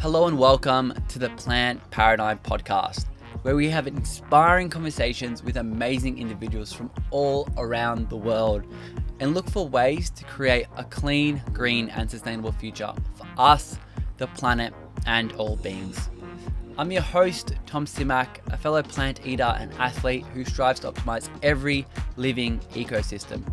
Hello and welcome to the Plant Paradigm Podcast, where we have inspiring conversations with amazing individuals from all around the world and look for ways to create a clean, green and sustainable future for us, the planet and all beings. I'm your host, Tom Simak, a fellow plant eater and athlete who strives to optimize every living ecosystem.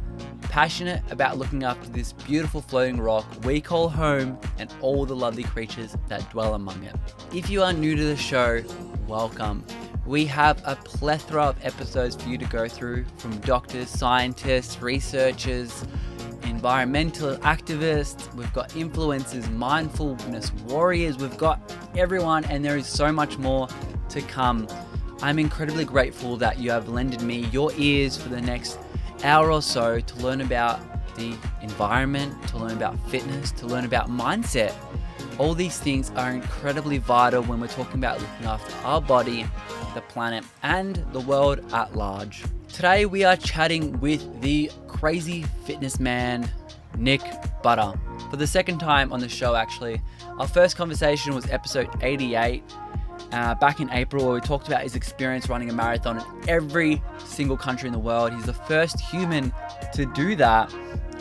Passionate about looking after this beautiful floating rock we call home and all the lovely creatures that dwell among it. If you are new to the show, welcome. We have a plethora of episodes for you to go through, from doctors, scientists, researchers, environmental activists, we've got influencers, mindfulness warriors, we've got everyone, and there is so much more to come. I'm incredibly grateful that you have lended me your ears for the next hour or so to learn about the environment, to learn about fitness, to learn about mindset. All these things are incredibly vital when we're talking about looking after our body, the planet, and the world at large. Today we are chatting with the crazy fitness man, Nick Butter, for the second time on the show actually. Our first conversation was episode 88, back in April, where we talked about his experience running a marathon in every single country in the world. He's the first human to do that,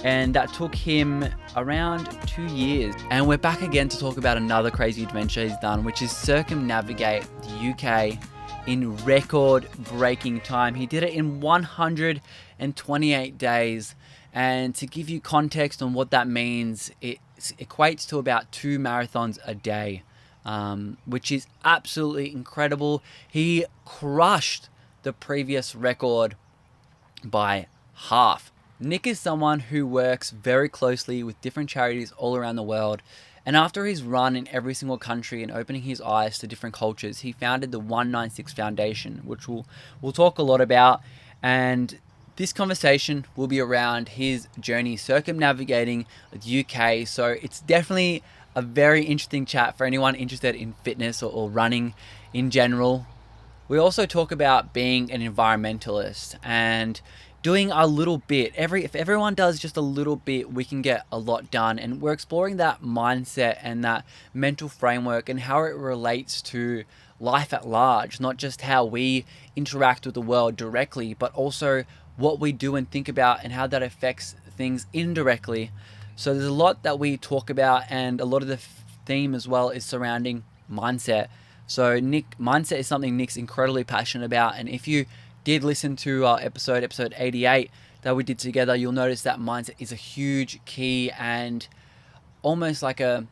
and that took him around 2 years. And we're back again to talk about another crazy adventure he's done, which is circumnavigate the UK in record-breaking time. He did it in 128 days. And to give you context on what that means, it equates to about 2 marathons a day, which is absolutely incredible. He crushed the previous record by half. Nick is someone who works very closely with different charities all around the world. And after his run in every single country and opening his eyes to different cultures, he founded the 196 Foundation, which we'll talk a lot about. And this conversation will be around his journey circumnavigating the UK. So it's definitely a very interesting chat for anyone interested in fitness or running in general. We also talk about being an environmentalist and doing a little bit. If everyone does just a little bit, we can get a lot done. And we're exploring that mindset and that mental framework and how it relates to life at large, not just how we interact with the world directly, but also what we do and think about and how that affects things indirectly. So there's a lot that we talk about, and a lot of the theme as well is surrounding mindset. So mindset is something Nick's incredibly passionate about, and if you did listen to our episode 88 that we did together, you'll notice that mindset is a huge key and almost like a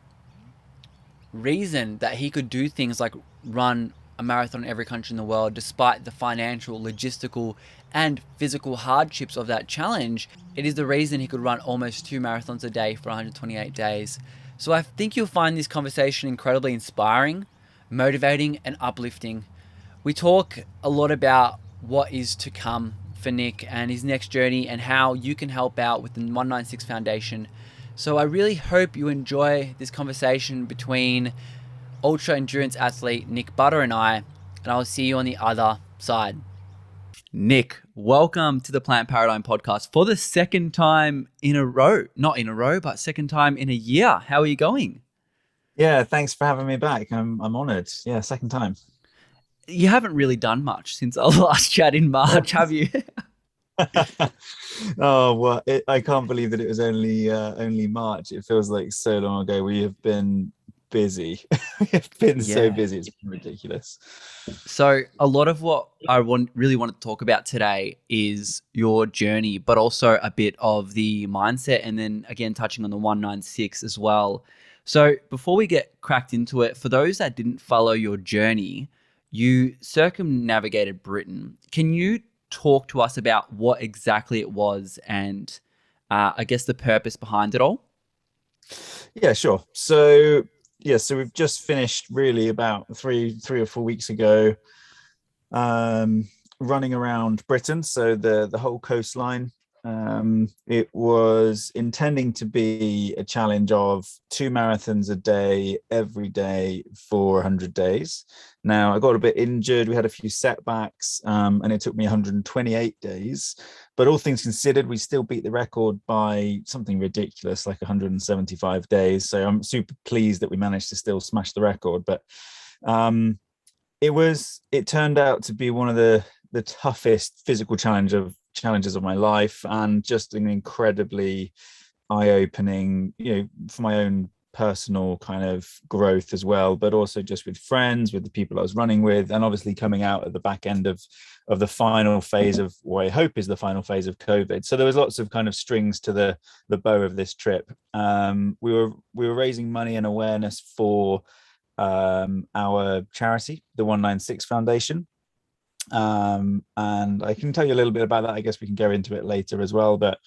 reason that he could do things like run a marathon in every country in the world, despite the financial, logistical, and physical hardships of that challenge. It is the reason he could run almost 2 marathons a day for 128 days. So I think you'll find this conversation incredibly inspiring, motivating, and uplifting. We talk a lot about what is to come for Nick and his next journey and how you can help out with the 196 Foundation. So I really hope you enjoy this conversation between ultra endurance athlete Nick Butter and I'll see you on the other side. Nick, welcome to the Plant Paradigm Podcast for the second time in a row. Not in a row, but second time in a year. How are you going? Yeah, thanks for having me back. I'm honored. Yeah, second time. You haven't really done much since our last chat in March, have you? Oh, well, I can't believe that it was only March. It feels like so long ago. We have been busy. We have been so Yeah. busy. It's been ridiculous. So a lot of what I really want to talk about today is your journey, but also a bit of the mindset, and then again touching on the 196 as well. So before we get cracked into it, for those that didn't follow your journey, you circumnavigated Britain. Can you talk to us about what exactly it was and I guess the purpose behind it all? Yeah, sure. So we've just finished really about three or 4 weeks ago, running around Britain. So the whole coastline, It was intending to be a challenge of 2 marathons a day, every day for 100 days. Now, I got a bit injured. We had a few setbacks, and it took me 128 days. But all things considered, we still beat the record by something ridiculous, like 175 days. So I'm super pleased that we managed to still smash the record. But um, it turned out to be one of the toughest physical challenges of my life, and just an incredibly eye-opening, for my own personal kind of growth as well, but also just with friends, with the people I was running with, and obviously coming out at the back end of the final phase of what I hope is the final phase of COVID. So there was lots of kind of strings to the bow of this trip. We were raising money and awareness for our charity, the 196 Foundation. And I can tell you a little bit about that. I guess we can go into it later as well. But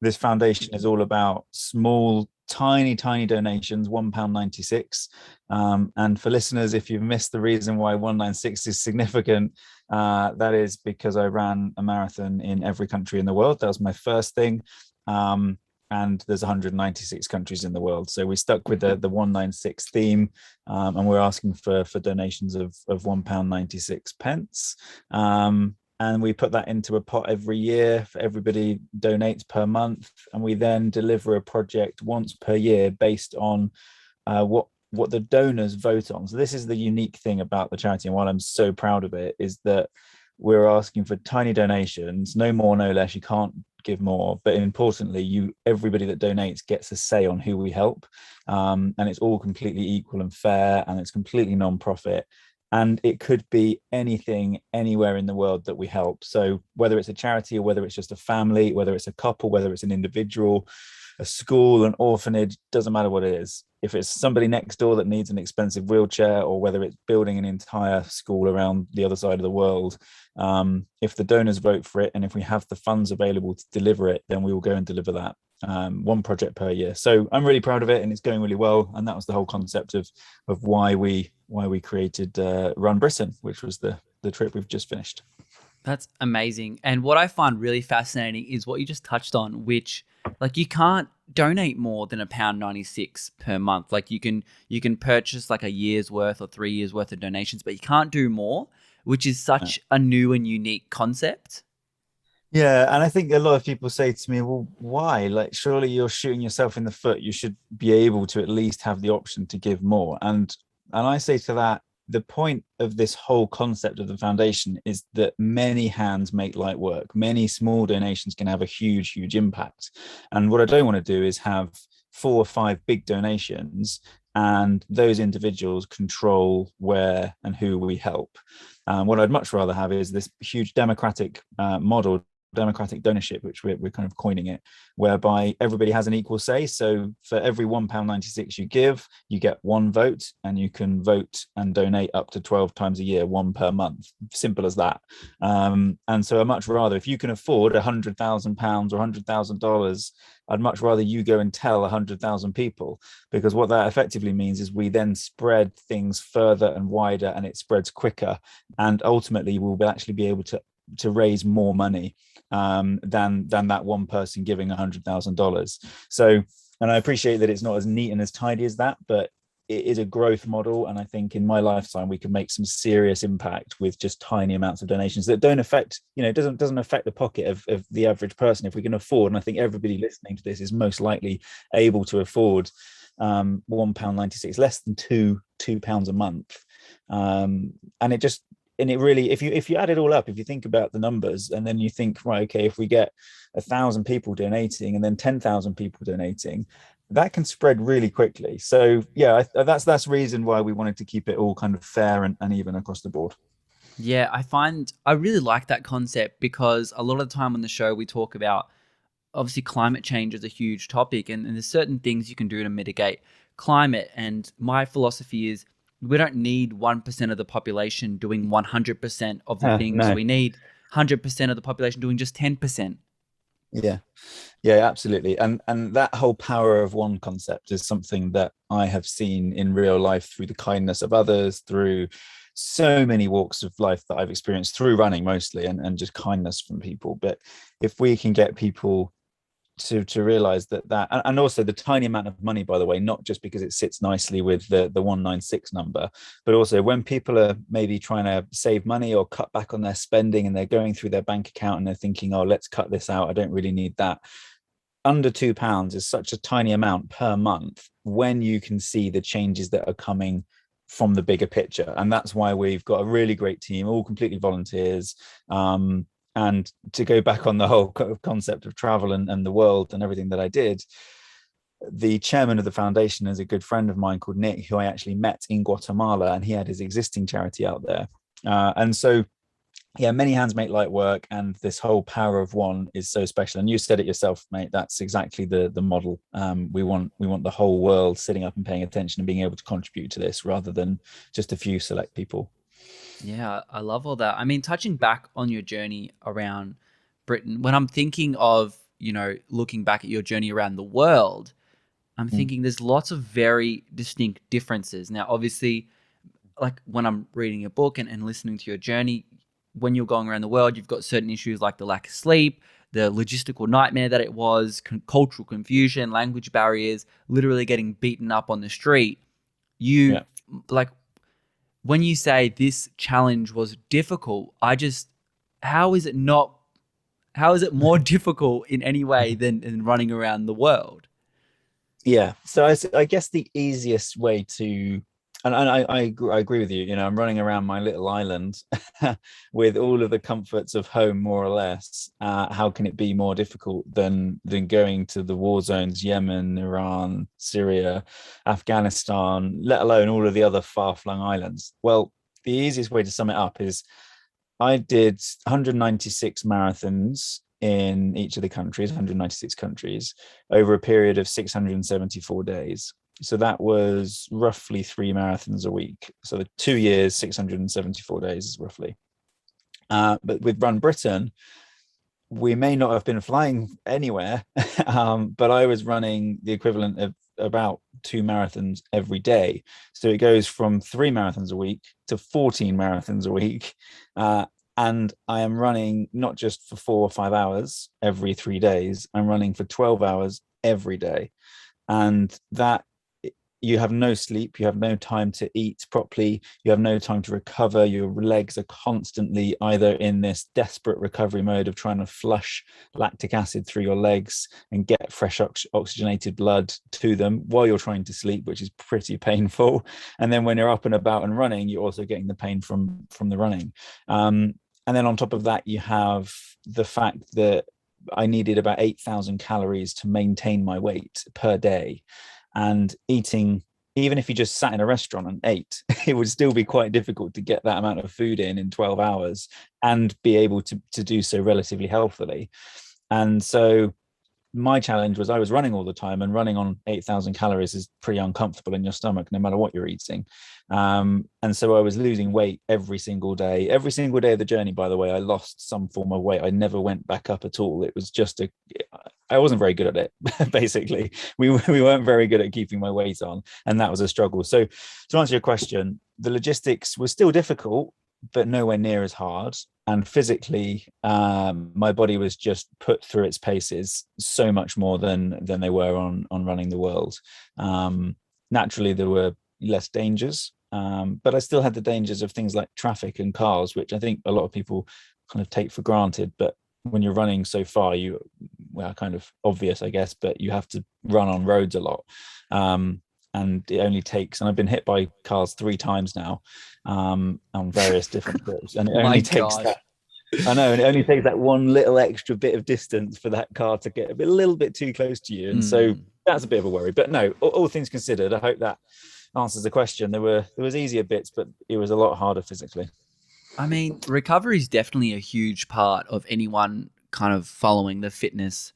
this foundation is all about small, tiny donations, £1.96. And for listeners, if you've missed the reason why 196 is significant, that is because I ran a marathon in every country in the world. That was my first thing. And there's 196 countries in the world. So we stuck with the 196 theme, and we're asking for donations of £1.96. And we put that into a pot every year. For everybody donates per month, and we then deliver a project once per year based on what the donors vote on. So this is the unique thing about the charity, and why I'm so proud of it, is that we're asking for tiny donations, no more, no less. You can't give more, but importantly, everybody that donates gets a say on who we help, and it's all completely equal and fair, and it's completely non-profit, and it could be anything anywhere in the world that we help. So whether it's a charity, or whether it's just a family, whether it's a couple, whether it's an individual, a school, an orphanage, doesn't matter what it is. If it's somebody next door that needs an expensive wheelchair, or whether it's building an entire school around the other side of the world, if the donors vote for it, and if we have the funds available to deliver it, then we will go and deliver that, one project per year. So I'm really proud of it, and it's going really well. And that was the whole concept of why we created Run Britain, which was the trip we've just finished. That's amazing. And what I find really fascinating is what you just touched on, which, like, you can't donate more than £1.96 per month. Like, you can purchase like a year's worth or 3 years worth of donations, but you can't do more, which is such a new and unique concept. Yeah, and I think a lot of people say to me, well, why? Like, surely you're shooting yourself in the foot. You should be able to at least have the option to give more. And I say to that, the point of this whole concept of the foundation is that many hands make light work. Many small donations can have a huge impact. And what I don't want to do is have 4 or 5 big donations and those individuals control where and who we help. What I'd much rather have is this huge democratic model, democratic donorship, which we're kind of coining it, whereby everybody has an equal say. So for every £1.96 you give, you get 1 vote, and you can vote and donate up to 12 times a year, 1 per month. Simple as that. And so I'd much rather, if you can afford £100,000 or $100,000, I'd much rather you go and tell 100,000 people, because what that effectively means is we then spread things further and wider, and it spreads quicker, and ultimately we'll actually be able to raise more money than that one person giving $100,000. So, and I appreciate that it's not as neat and as tidy as that, but it is a growth model. And I think in my lifetime, we can make some serious impact with just tiny amounts of donations that don't affect, it doesn't affect the pocket of the average person. If we can afford, and I think everybody listening to this is most likely able to afford £1.96, less than £2 a month. And it really, if you add it all up, if you think about the numbers, and then you think, right, okay, if we get 1,000 people donating and then 10,000 people donating, that can spread really quickly. So yeah, that's the reason why we wanted to keep it all kind of fair and even across the board. Yeah, I really like that concept, because a lot of the time on the show we talk about, obviously climate change is a huge topic, and there's certain things you can do to mitigate climate. And my philosophy is, we don't need 1% of the population doing 100% of the things. No. We need 100% of the population doing just 10%. Yeah, absolutely. And that whole power of one concept is something that I have seen in real life through the kindness of others, through so many walks of life that I've experienced through running mostly, and just kindness from people. But if we can get people to realize that, and also the tiny amount of money, by the way, not just because it sits nicely with the 196 number, but also when people are maybe trying to save money or cut back on their spending, and they're going through their bank account and they're thinking, oh, let's cut this out, I don't really need that. Under £2 is such a tiny amount per month when you can see the changes that are coming from the bigger picture. And that's why we've got a really great team, all completely volunteers. And to go back on the whole concept of travel and the world and everything that I did, the chairman of the foundation is a good friend of mine called Nick, who I actually met in Guatemala, and he had his existing charity out there. And so, yeah, many hands make light work, and this whole power of one is so special. And you said it yourself, mate. That's exactly the model. We want the whole world sitting up and paying attention and being able to contribute to this, rather than just a few select people. Yeah, I love all that. I mean, touching back on your journey around Britain, when I'm thinking of, looking back at your journey around the world, I'm thinking there's lots of very distinct differences. Now, obviously, like when I'm reading a book and listening to your journey, when you're going around the world, you've got certain issues like the lack of sleep, the logistical nightmare that it was, cultural confusion, language barriers, literally getting beaten up on the street. You, Yeah. like, when you say this challenge was difficult, how is it not, how is it more difficult in any way than running around the world? Yeah. So I guess the easiest way to, and I agree with you. I'm running around my little island with all of the comforts of home, more or less. How can it be more difficult than going to the war zones, Yemen, Iran, Syria, Afghanistan, let alone all of the other far-flung islands? Well, the easiest way to sum it up is I did 196 marathons in each of the countries, 196 countries, over a period of 674 days. So that was roughly 3 marathons a week. So the 2 years, 674 days roughly. But with Run Britain, we may not have been flying anywhere, but I was running the equivalent of about 2 marathons every day. So it goes from 3 marathons a week to 14 marathons a week. And I am running not just for 4 or 5 hours every 3 days, I'm running for 12 hours every day. And that, you have no sleep, you have no time to eat properly, you have no time to recover. Your legs are constantly either in this desperate recovery mode of trying to flush lactic acid through your legs and get fresh oxygenated blood to them while you're trying to sleep, which is pretty painful. And then when you're up and about and running, you're also getting the pain from the running. And then on top of that, you have the fact that I needed about 8,000 calories to maintain my weight per day. And eating, even if you just sat in a restaurant and ate, it would still be quite difficult to get that amount of food in 12 hours and be able to do so relatively healthily. And so my challenge was I was running all the time, and running on 8,000 calories is pretty uncomfortable in your stomach, no matter what you're eating. And so I was losing weight every single day of the journey. By the way, I lost some form of weight. I never went back up at all. It was just I wasn't very good at it. Basically, we weren't very good at keeping my weight on, and that was a struggle. So to answer your question, the logistics was still difficult, but nowhere near as hard. And physically, my body was just put through its paces so much more than they were on running the world. Naturally, there were less dangers, but I still had the dangers of things like traffic and cars, which I think a lot of people kind of take for granted. But when you're running so far, kind of obvious, I guess, but you have to run on roads a lot. And it only takes, and I've been hit by cars 3 times now, on various different trips, and it only takes that. I know, and it only takes that one little extra bit of distance for that car to get a little bit too close to you, and so that's a bit of a worry. But no, all things considered, I hope that answers the question. There was easier bits, but it was a lot harder physically. I mean, recovery is definitely a huge part of anyone kind of following the fitness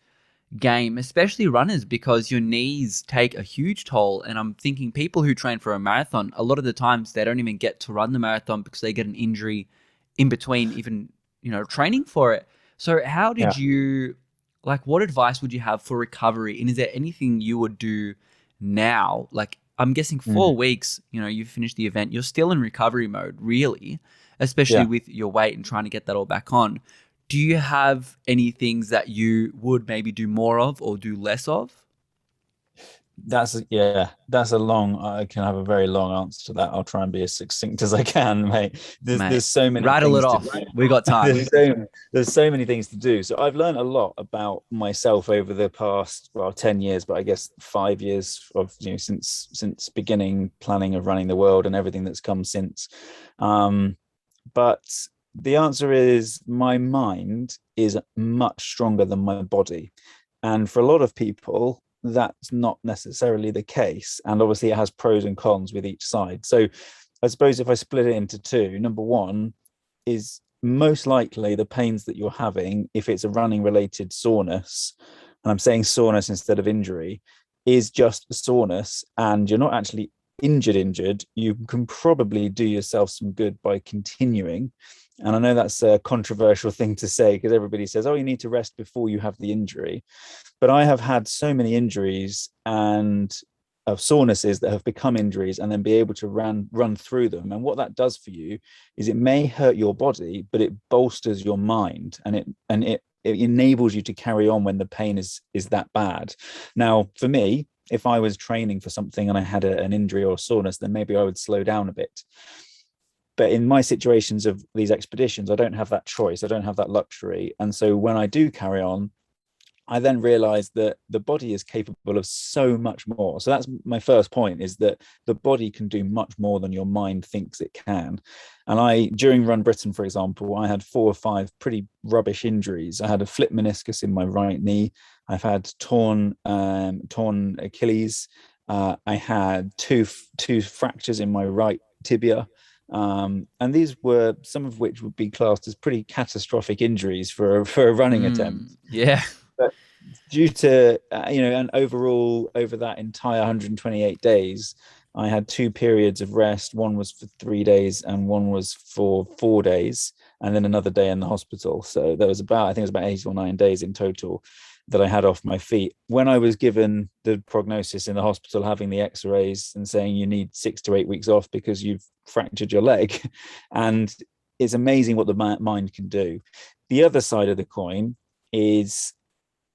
game, especially runners, because your knees take a huge toll. And I'm thinking people who train for a marathon, a lot of the times they don't even get to run the marathon because they get an injury in between even, training for it. So how did you, what advice would you have for recovery? And is there anything you would do now, like I'm guessing Mm. 4 weeks, you finished the event, you're still in recovery mode, really, especially Yeah. with your weight and trying to get that all back on. Do you have any things that you would maybe do more of or do less of? That's a long, I can have a very long answer to that. I'll try and be as succinct as I can, mate. Mate, There's so many rattle it things to off. We got time. there's so many things to do. So I've learned a lot about myself over the past, well, 10 years, but I guess 5 years of, since beginning planning of running the world and everything that's come since. But the answer is my mind is much stronger than my body. And for a lot of people, that's not necessarily the case. And obviously, it has pros and cons with each side. So I suppose if I split it into two, number one is most likely the pains that you're having, if it's a running related soreness, and I'm saying soreness instead of injury, is just soreness and you're not actually injured, you can probably do yourself some good by continuing. And I know that's a controversial thing to say because everybody says, oh, you need to rest before you have the injury. But I have had so many injuries and of sorenesses that have become injuries and then be able to run through them. And what that does for you is it may hurt your body, but it bolsters your mind and it enables you to carry on when the pain is that bad. Now, for me, if I was training for something and I had an injury or a soreness, then maybe I would slow down a bit. But in my situations of these expeditions, I don't have that choice. I don't have that luxury. And so when I do carry on, I then realized that the body is capable of so much more. So that's my first point, is that the body can do much more than your mind thinks it can. And during Run Britain, for example, I had 4 or 5 pretty rubbish injuries. I had a flip meniscus in my right knee. I've had torn Achilles. I had two fractures in my right tibia. And these were some of which would be classed as pretty catastrophic injuries for a running attempt. Yeah. But due to and overall over that entire 128 days, I had 2 periods of rest. One was for 3 days and one was for 4 days, and then another day in the hospital. So there was I think it was about 8 or 9 days in total that I had off my feet. When I was given the prognosis in the hospital, having the x-rays and saying you need 6 to 8 weeks off because you've fractured your leg, and it's amazing what the mind can do. The other side of the coin is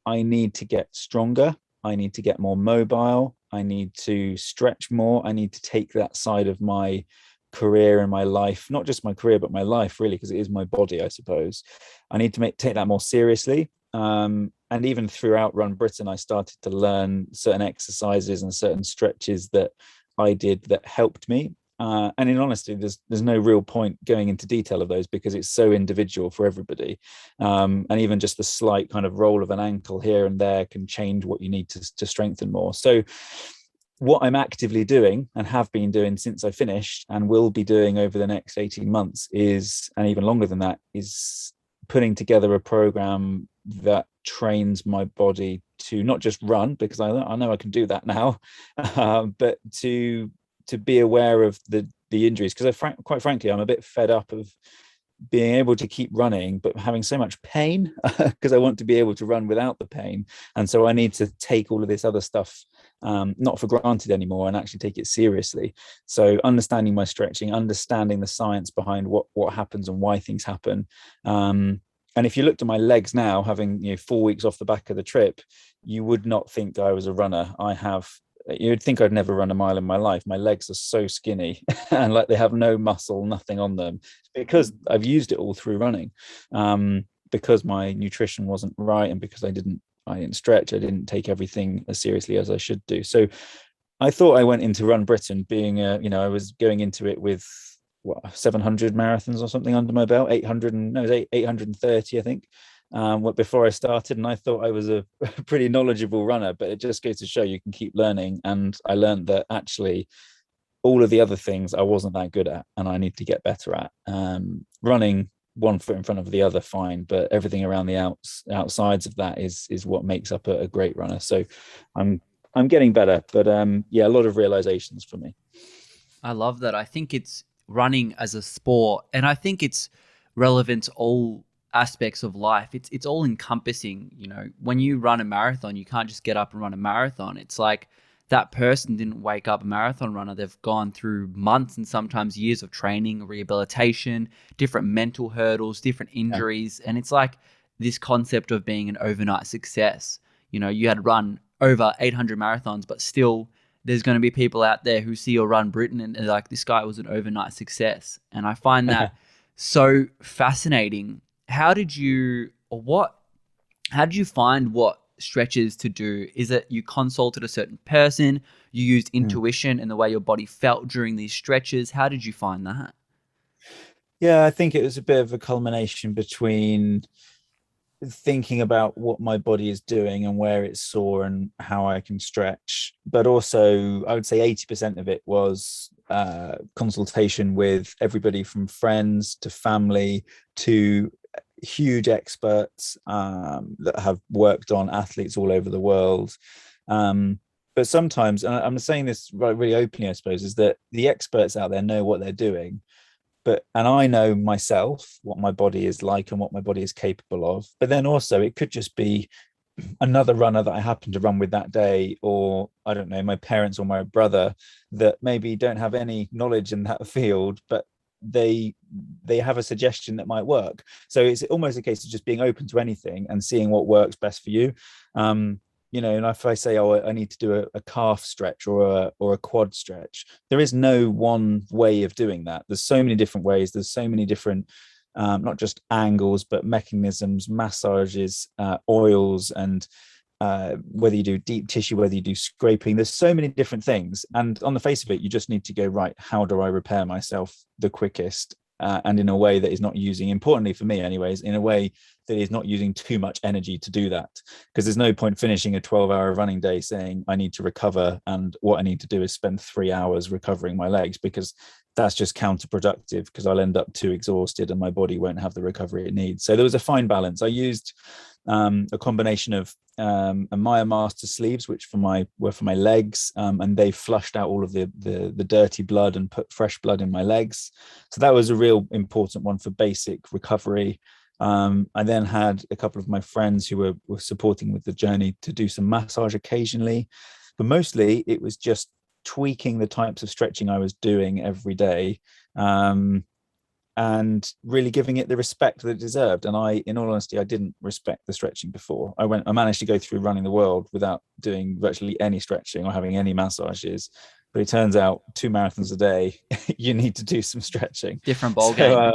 I need to get stronger. I need to get more mobile. I need to stretch more. I need to take that side of my career and my life, not just my career, but my life, really, because it is my body, I suppose. I need to take that more seriously. And even throughout Run Britain, I started to learn certain exercises and certain stretches that I did that helped me. And in honesty, there's no real point going into detail of those because it's so individual for everybody. And even just the slight kind of roll of an ankle here and there can change what you need to strengthen more. So what I'm actively doing and have been doing since I finished and will be doing over the next 18 months is, and even longer than that, is putting together a program that trains my body to not just run, because I know I can do that now, but to be aware of the injuries, because quite frankly, I'm a bit fed up of being able to keep running but having so much pain because I want to be able to run without the pain. And so I need to take all of this other stuff not for granted anymore and actually take it seriously. So understanding my stretching, understanding the science behind what happens and why things happen. And if you looked at my legs now, having 4 weeks off the back of the trip, you would not think I was a runner. You'd think I'd never run a mile in my life. My legs are so skinny and like they have no muscle, nothing on them, because I've used it all through running. Because my nutrition wasn't right and because I didn't stretch, I didn't take everything as seriously as I should do. So I thought I went into Run Britain being I was going into it with 700 marathons or something under my belt, 830, I think. Before I started, and I thought I was a pretty knowledgeable runner, but it just goes to show you can keep learning. And I learned that actually all of the other things I wasn't that good at and I need to get better at. Running one foot in front of the other, fine, but everything around the outsides of that is what makes up a great runner. So I'm getting better, but a lot of realizations for me. I love that. I think it's running as a sport, and I think it's relevant to all aspects of life. It's all encompassing. When you run a marathon, you can't just get up and run a marathon. It's like that person didn't wake up a marathon runner. They've gone through months and sometimes years of training, rehabilitation, different mental hurdles, different Yeah. injuries. And it's like this concept of being an overnight success. You know, you had run over 800 marathons, but still there's going to be people out there who see your run Britain and they're like, this guy was an overnight success. And I find that so fascinating. How did you, or what, how did you find what stretches to do? Is it you consulted a certain person, you used Mm. intuition and the way your body felt during these stretches? How did you find that? Yeah, I think it was a bit of a culmination between thinking about what my body is doing and where it's sore and how I can stretch. But also, I would say 80% of it was consultation with everybody from friends to family to huge experts that have worked on athletes all over the world. But sometimes, and I'm saying this really openly, I suppose, is that the experts out there know what they're doing, and I know myself what my body is like and what my body is capable of. But then also it could just be another runner that I happen to run with that day, or I don't know, my parents or my brother that maybe don't have any knowledge in that field, but they have a suggestion that might work. So it's almost a case of just being open to anything and seeing what works best for you. And if I say, oh, I need to do a calf stretch or a quad stretch, there is no one way of doing that. There's so many different ways. There's so many different, not just angles, but mechanisms, massages, oils, and whether you do deep tissue, whether you do scraping. There's so many different things. And on the face of it, you just need to go, right, how do I repair myself the quickest? And in a way that is not using, importantly for me anyways, in a way that is not using too much energy to do that. Because there's no point finishing a 12-hour running day saying I need to recover, and what I need to do is spend 3 hours recovering my legs, because that's just counterproductive, because I'll end up too exhausted and my body won't have the recovery it needs. So there was a fine balance. I used a combination of a Maya Master sleeves, which were for my legs, and they flushed out all of the dirty blood and put fresh blood in my legs. So that was a real important one for basic recovery. I then had a couple of my friends who were supporting with the journey to do some massage occasionally, but mostly it was just tweaking the types of stretching I was doing every day. And really giving it the respect that it deserved. And in all honesty, I didn't respect the stretching before. I managed to go through running the world without doing virtually any stretching or having any massages. But it turns out 2 marathons a day, you need to do some stretching. Different ball game.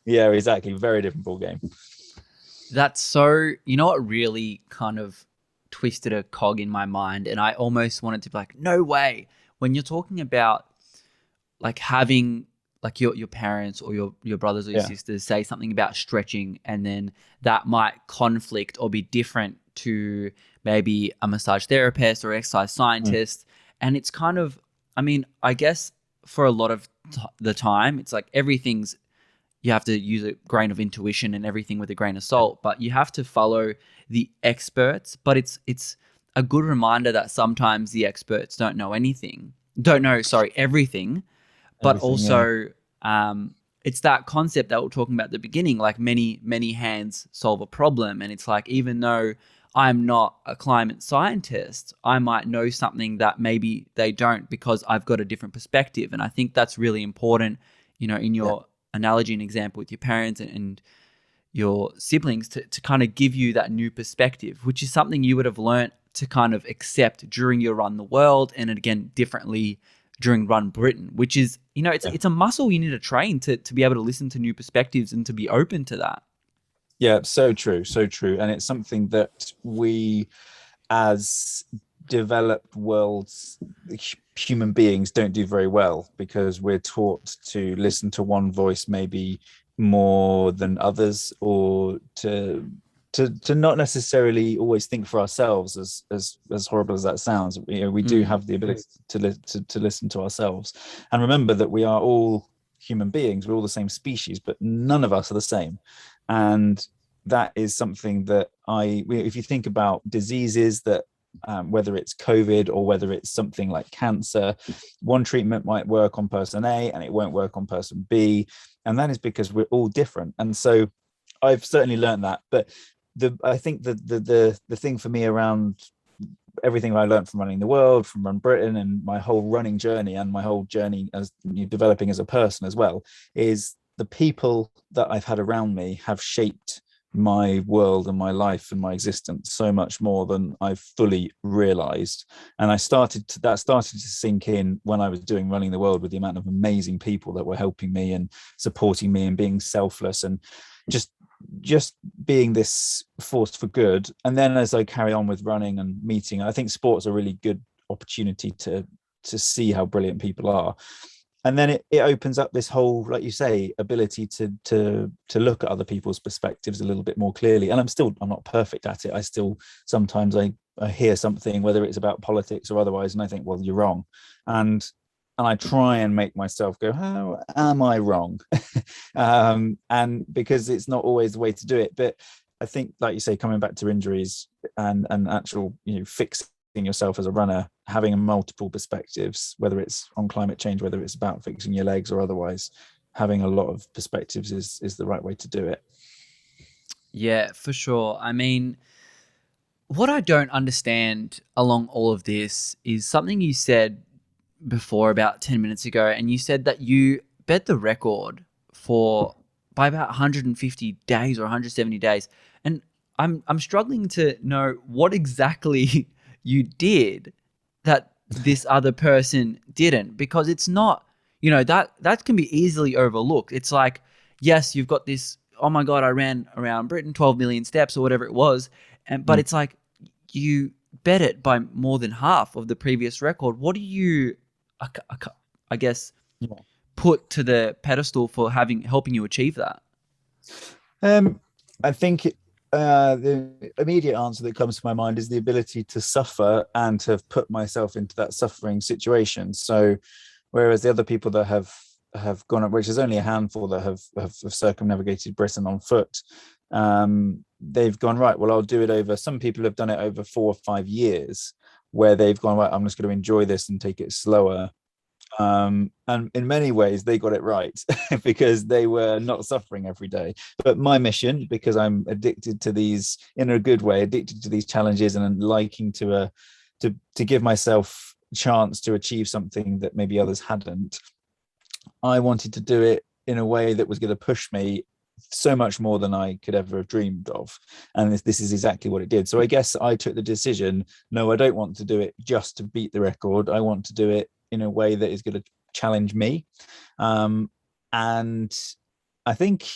Yeah, exactly. Very different ball game. That's so, you know what really kind of twisted a cog in my mind, and I almost wanted to be like, no way. When you're talking about like having like your parents or your brothers or your sisters say something about stretching, and then that might conflict or be different to maybe a massage therapist or exercise scientist. And it's kind of, I mean, I guess for a lot of the time, it's like everything's, you have to use a grain of intuition and everything with a grain of salt, but you have to follow the experts. But it's a good reminder that sometimes the experts don't know everything. But also, it's that concept that we're talking about at the beginning, like many hands solve a problem. And it's like, even though I'm not a climate scientist, I might know something that maybe they don't, because I've got a different perspective. And I think that's really important, you know, in your analogy and example with your parents and your siblings, to kind of give you that new perspective, which is something you would have learnt to kind of accept during your Run the World, and again, differently during Run Britain, which is, you know, it's a muscle you need to train to be able to listen to new perspectives and to be open to that. Yeah, so true. And it's something that we, as developed worlds, human beings, don't do very well, because we're taught to listen to one voice maybe more than others, or to not necessarily always think for ourselves, as horrible as that sounds. You know, we do have the ability to listen to ourselves, and remember that we are all human beings. We're all the same species, but none of us are the same. And that is something that if you think about diseases that, whether it's COVID or whether it's something like cancer, one treatment might work on person A and it won't work on person B. And that is because we're all different. And so I've certainly learned that. But I think the thing for me around everything I learned from running the world, from Run Britain, and my whole running journey, and my whole journey as developing as a person as well, is the people that I've had around me have shaped my world and my life and my existence so much more than I've fully realized. And that started to sink in when I was doing Running the World, with the amount of amazing people that were helping me and supporting me and being selfless and just being this force for good. And then as I carry on with running and meeting, I think sport's a really good opportunity to see how brilliant people are. And then it opens up this whole, like you say, ability to look at other people's perspectives a little bit more clearly. And I'm not perfect at it. I still sometimes I hear something, whether it's about politics or otherwise, and I think, well, you're wrong. And I try and make myself go, how am I wrong? And because it's not always the way to do it. But I think, like you say, coming back to injuries and actual, fixing yourself as a runner, having multiple perspectives, whether it's on climate change, whether it's about fixing your legs or otherwise, having a lot of perspectives is the right way to do it. Yeah, for sure. I mean, what I don't understand along all of this is something you said before about 10 minutes ago, and you said that you bet the record for by about 150 days or 170 days. And I'm struggling to know what exactly you did that this other person didn't, because it's not, that can be easily overlooked. It's like, yes, you've got this, oh my God, I ran around Britain 12 million steps or whatever it was. But it's like, you bet it by more than half of the previous record. What do you, I guess, put to the pedestal for helping you achieve that? I think the immediate answer that comes to my mind is the ability to suffer and to have put myself into that suffering situation. So, whereas the other people that have gone up, which is only a handful that have circumnavigated Britain on foot, they've gone, right, well, I'll do it over. Some people have done it over 4 or 5 years, where they've gone, right, I'm just going to enjoy this and take it slower. And in many ways they got it right because they were not suffering every day. But my mission, because I'm addicted to these, in a good way, addicted to these challenges and liking to give myself a chance to achieve something that maybe others hadn't, I wanted to do it in a way that was going to push me so much more than I could ever have dreamed of. And this is exactly what it did. So I guess I took the decision, no, I don't want to do it just to beat the record. I want to do it in a way that is going to challenge me. And I think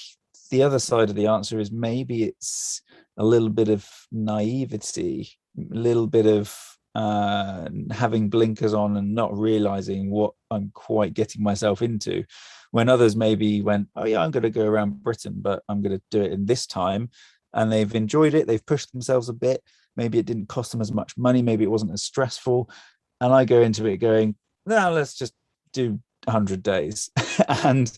the other side of the answer is maybe it's a little bit of naivety, a little bit of having blinkers on and not realizing what I'm quite getting myself into. When others maybe went, oh yeah, I'm going to go around Britain, but I'm going to do it in this time. And they've enjoyed it. They've pushed themselves a bit. Maybe it didn't cost them as much money. Maybe it wasn't as stressful. And I go into it going, no, let's just do 100 days. and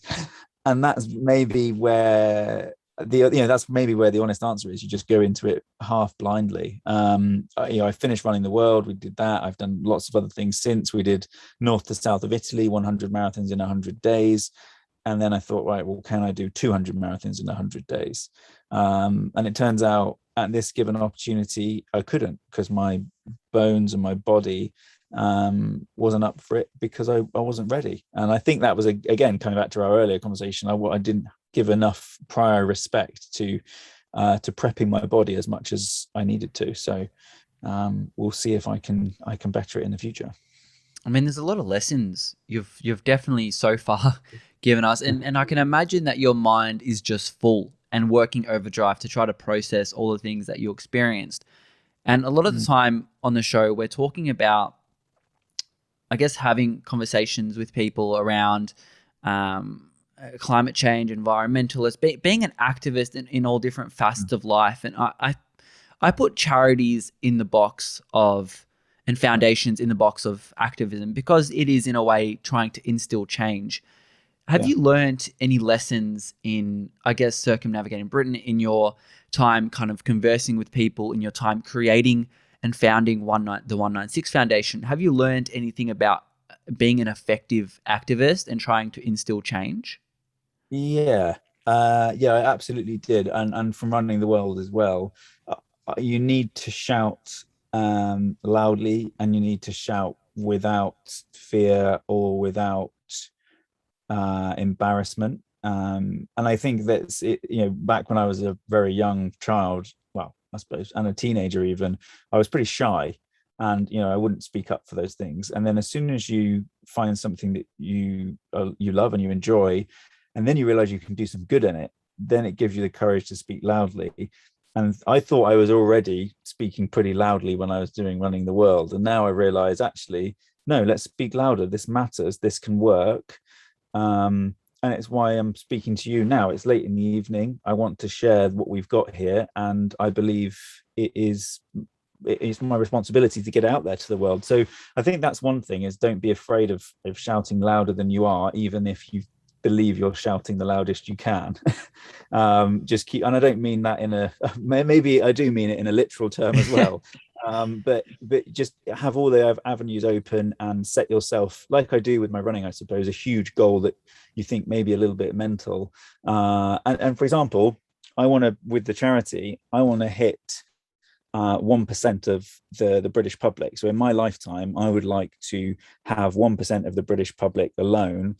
that's maybe where that's maybe where the honest answer is. You just go into it half blindly. I finished Running the World. We did that. I've done lots of other things since. We did north to south of Italy, 100 marathons in 100 days. And then I thought, right, well, can I do 200 marathons in 100 days? And it turns out at this given opportunity, I couldn't, because my bones and my body wasn't up for it, because I wasn't ready. And I think that was, again, coming back to our earlier conversation, I didn't give enough prior respect to prepping my body as much as I needed to. So we'll see if I can better it in the future. I mean, there's a lot of lessons you've definitely so far given us, and I can imagine that your mind is just full and working overdrive to try to process all the things that you experienced. And a lot of the time on the show, we're talking about, I guess, having conversations with people around climate change, environmentalist, being an activist in all different facets of life. And I put charities in the box of, and foundations in the box of activism, because it is in a way trying to instill change. Have you learned any lessons in, I guess, circumnavigating Britain, in your time kind of conversing with people, in your time creating and founding the 196 Foundation? Have you learned anything about being an effective activist and trying to instill change? Yeah, I absolutely did, and from Running the World as well. You need to shout loudly, and you need to shout without fear or without embarrassment. And I think that's it, back when I was a very young child, well, I suppose, and a teenager even, I was pretty shy, and I wouldn't speak up for those things. And then as soon as you find something that you love and you enjoy, and then you realize you can do some good in it, then it gives you the courage to speak loudly. And I thought I was already speaking pretty loudly when I was doing Running the World, and now I realize, actually, no, let's speak louder. This matters. This can work. And it's why I'm speaking to you now. It's late in the evening. I want to share what we've got here, and I believe it's my responsibility to get out there to the world. So I think that's one thing, is don't be afraid of shouting louder than you are, even if you believe you're shouting the loudest you can. Just keep, and I don't mean that in a, maybe I do mean it in a literal term as well. But just have all the avenues open, and set yourself, like I do with my running, I suppose, a huge goal that you think maybe a little bit mental. And for example, with the charity, I want to hit 1% of the British public. So in my lifetime, I would like to have 1% of the British public alone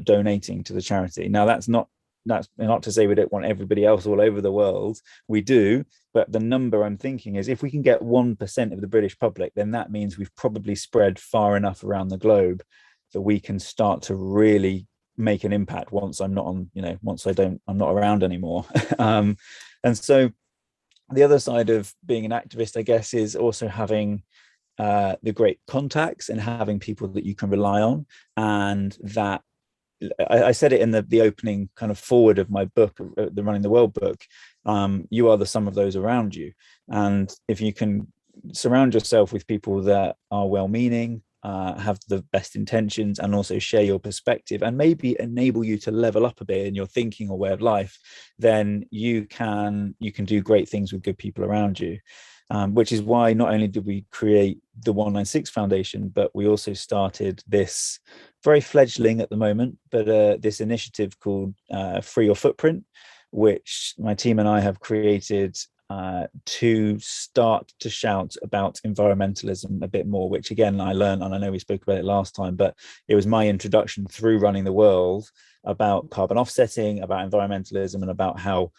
donating to the charity. Now, that's not to say we don't want everybody else all over the world. We do, but the number I'm thinking is, if we can get 1% of the British public, then that means we've probably spread far enough around the globe that we can start to really make an impact once I'm not around anymore. And so the other side of being an activist, I guess, is also having the great contacts and having people that you can rely on. And that, I said it in the opening kind of forward of my book, the Running the World book, you are the sum of those around you. And if you can surround yourself with people that are well-meaning, have the best intentions, and also share your perspective, and maybe enable you to level up a bit in your thinking or way of life, then you can do great things with good people around you. Which is why not only did we create the 196 Foundation, but we also started this very fledgling at the moment, but this initiative called Free Your Footprint, which my team and I have created to start to shout about environmentalism a bit more, which again I learned, and I know we spoke about it last time, but it was my introduction through Running the World about carbon offsetting, about environmentalism, and about how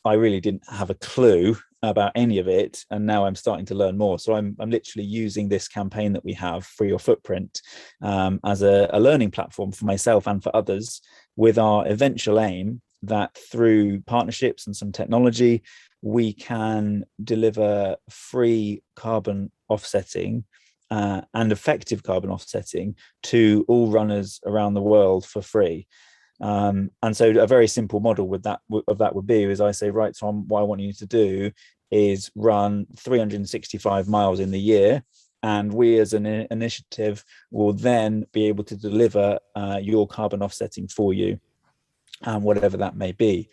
I really didn't have a clue about any of it, and now I'm starting to learn more. So I'm literally using this campaign that we have, Free Your Footprint, as a learning platform for myself and for others, with our eventual aim that through partnerships and some technology, we can deliver free carbon offsetting and effective carbon offsetting to all runners around the world for free. And so a very simple model of that would be, is I say, right, Tom, what I want you to do is run 365 miles in the year, and we as an initiative will then be able to deliver your carbon offsetting for you, whatever that may be.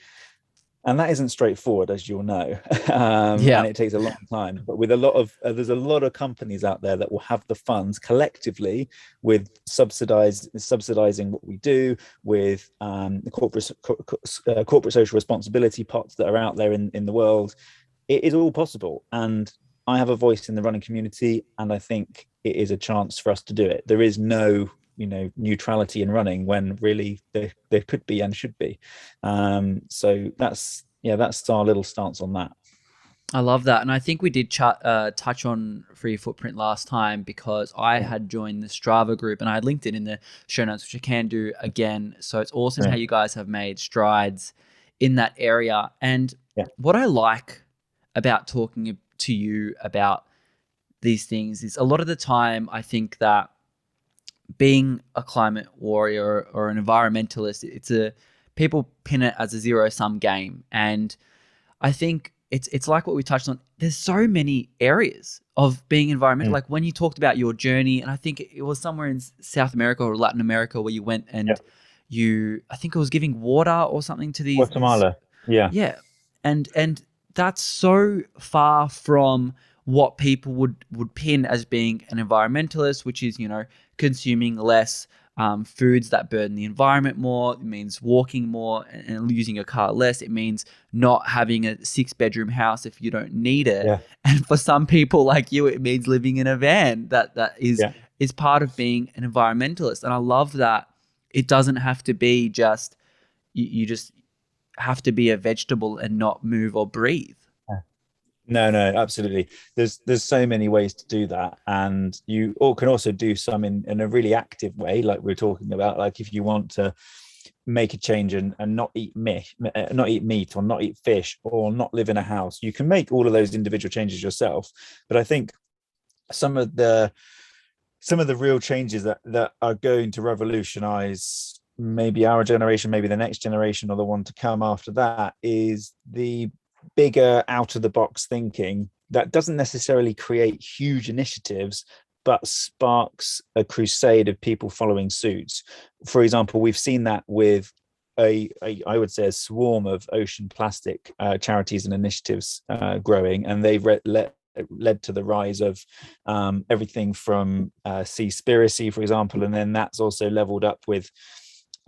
And that isn't straightforward, as you'll know. And it takes a long time, but with there's a lot of companies out there that will have the funds collectively, with subsidizing what we do, with the corporate social responsibility pots that are out there in the world. It is all possible, and I have a voice in the running community, and I think it is a chance for us to do it. There is no neutrality in running, when really there could be and should be. So that's our little stance on that. I love that. And I think we did touch on Free Footprint last time, because I had joined the Strava group, and I had linked it in the show notes, which I can do again. So it's awesome how you guys have made strides in that area. And what I like about talking to you about these things is, a lot of the time I think that being a climate warrior or an environmentalist, people pin it as a zero-sum game. And I think it's like what we touched on. There's so many areas of being environmental. Like when you talked about your journey, and I think it was somewhere in South America or Latin America where you went and I think it was giving water or something to these. Guatemala. Yeah. And that's so far from what people would pin as being an environmentalist, which is, consuming less foods that burden the environment more. It means walking more and using your car less. It means not having a 6-bedroom house if you don't need it. Yeah. And for some people like you, it means living in a van. That Yeah. is part of being an environmentalist. And I love that it doesn't have to be just you just have to be a vegetable and not move or breathe. No, no, absolutely. There's so many ways to do that, and you all can also do some in a really active way, like we're talking about. Like if you want to make a change and not eat meat, or not eat fish, or not live in a house, you can make all of those individual changes yourself. But I think some of the real changes that are going to revolutionize maybe our generation, maybe the next generation, or the one to come after that, is the bigger out of the box thinking that doesn't necessarily create huge initiatives but sparks a crusade of people following suit. For example, we've seen that with I would say a swarm of ocean plastic charities and initiatives growing, and they've led to the rise of everything from Seaspiracy, for example, and then that's also leveled up with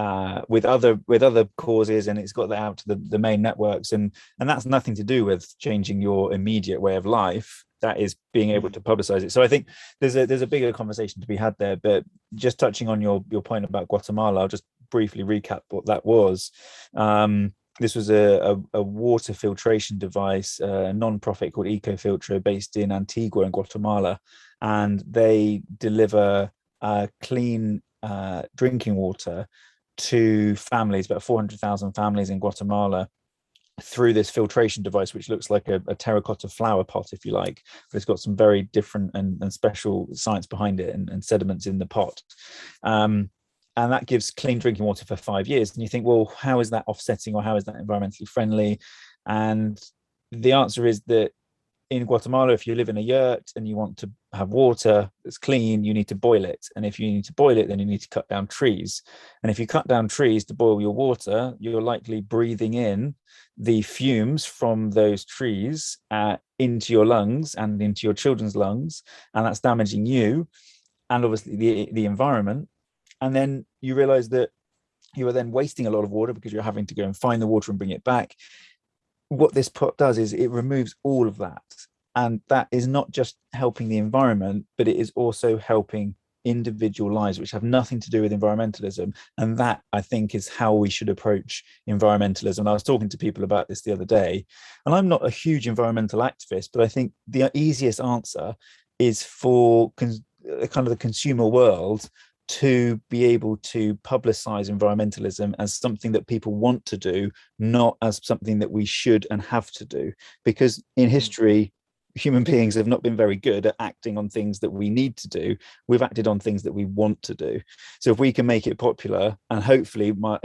other causes, and it's got that out to the main networks, and that's nothing to do with changing your immediate way of life. That is being able to publicize it. So I think there's a bigger conversation to be had there. But just touching on your point about Guatemala, I'll just briefly recap what that was. This was a water filtration device, a non-profit called EcoFilter, based in Antigua in Guatemala, and they deliver clean drinking water to families, about 400,000 families in Guatemala, through this filtration device, which looks like a terracotta flower pot, if you like, but it's got some very different and special science behind it, and sediments in the pot. And that gives clean drinking water for 5 years. And you think, well, how is that offsetting, or how is that environmentally friendly? And the answer is that in Guatemala, if you live in a yurt and you want to have water that's clean, you need to boil it. And if you need to boil it, then you need to cut down trees. And if you cut down trees to boil your water, you're likely breathing in the fumes from those trees into your lungs and into your children's lungs. And that's damaging you and obviously the environment. And then you realize that you are then wasting a lot of water because you're having to go and find the water and bring it back. What this pot does is it removes all of that, and that is not just helping the environment, but it is also helping individual lives, which have nothing to do with environmentalism. And that, I think, is how we should approach environmentalism. And I was talking to people about this the other day, and I'm not a huge environmental activist, but I think the easiest answer is for kind of the consumer world to be able to publicize environmentalism as something that people want to do, not as something that we should and have to do. Because in history, human beings have not been very good at acting on things that we need to do. We've acted on things that we want to do. So if we can make it popular, and hopefully my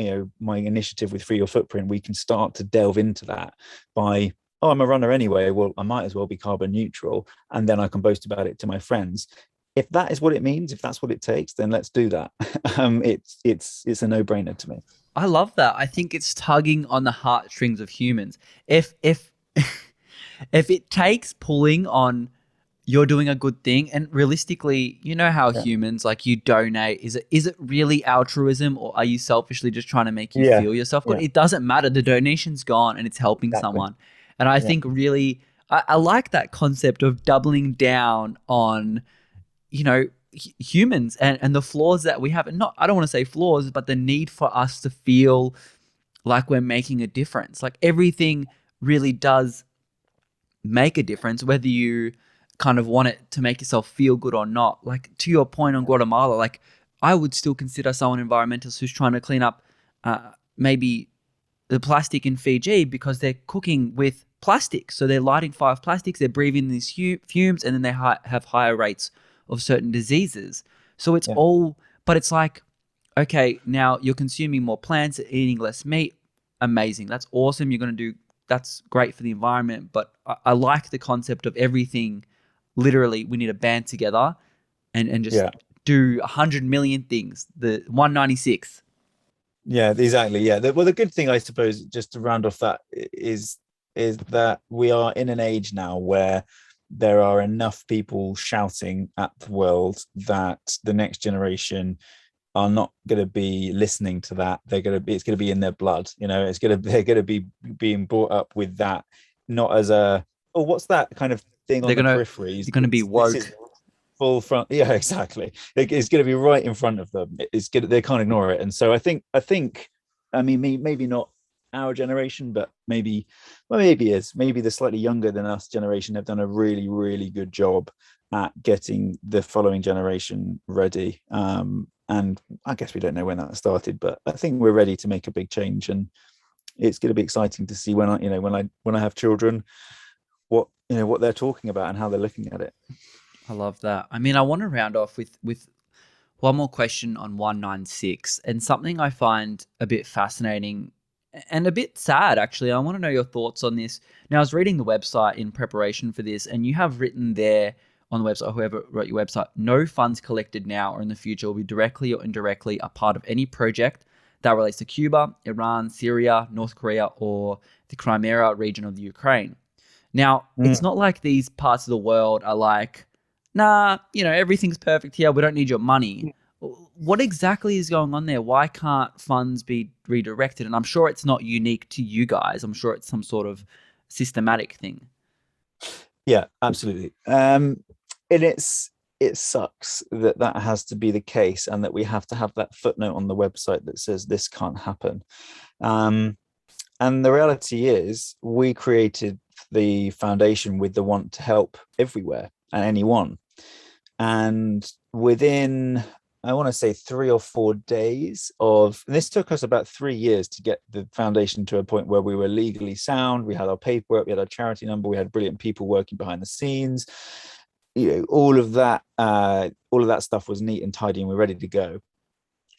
initiative with Free Your Footprint, we can start to delve into that by, oh, I'm a runner anyway, well, I might as well be carbon neutral, and then I can boast about it to my friends. If that is what it means, if that's what it takes, then let's do that. It's a no-brainer to me. I love that. I think it's tugging on the heartstrings of humans. If if it takes pulling on, you're doing a good thing, and realistically, you know how humans, like, you donate. Is it really altruism, or are you selfishly just trying to make you feel yourself good? It doesn't matter. The donation's gone and it's helping someone. And I think really, I like that concept of doubling down on, humans and the flaws that we have. And I don't want to say flaws, but the need for us to feel like we're making a difference. Like, everything really does make a difference, whether you kind of want it to make yourself feel good or not. Like, to your point on Guatemala, like, I would still consider someone environmentalist who's trying to clean up maybe the plastic in Fiji, because they're cooking with plastic. So they're lighting fire with plastics, they're breathing these fumes, and then they have higher rates of certain diseases. So it's all, but it's like, okay, now you're consuming more plants, eating less meat. Amazing. That's awesome. You're going to do, that's great for the environment. But I like the concept of everything. Literally, we need to band together and just do 100 million things. The 196. Yeah, exactly. Yeah. Well, the good thing, I suppose, just to round off that, is that we are in an age now where there are enough people shouting at the world that the next generation are not going to be listening to that. It's going to be in their blood. They're going to be being brought up with that, not as a, oh, what's that kind of thing on the peripheries? they're gonna be This is woke. full front. Yeah, exactly. It's going to be right in front of them. It's good. They can't ignore it. And so I mean, maybe not our generation, but maybe the slightly younger than us generation have done a really, really good job at getting the following generation ready. And I guess we don't know when that started, but I think we're ready to make a big change, and it's going to be exciting to see when I have children, what they're talking about and how they're looking at it. I love that. I mean, I want to round off with one more question on 196, and something I find a bit fascinating and a bit sad, actually. I want to know your thoughts on this. Now, I was reading the website in preparation for this, and you have written there on the website, whoever wrote your website, no funds collected now or in the future will be directly or indirectly a part of any project that relates to Cuba, Iran, Syria, North Korea, or the Crimea region of the Ukraine. Now, it's not like these parts of the world are like, nah, everything's perfect here. We don't need your money. What exactly is going on there? Why can't funds be redirected? And I'm sure it's not unique to you guys. I'm sure it's some sort of systematic thing. Yeah, absolutely. And it sucks that has to be the case, and that we have to have that footnote on the website that says this can't happen. And the reality is, we created the foundation with the want to help everywhere and anyone. And within, I want to say 3 or 4 days and this took us about 3 years to get the foundation to a point where we were legally sound. We had our paperwork, we had our charity number, we had brilliant people working behind the scenes. All of that stuff was neat and tidy, and we're ready to go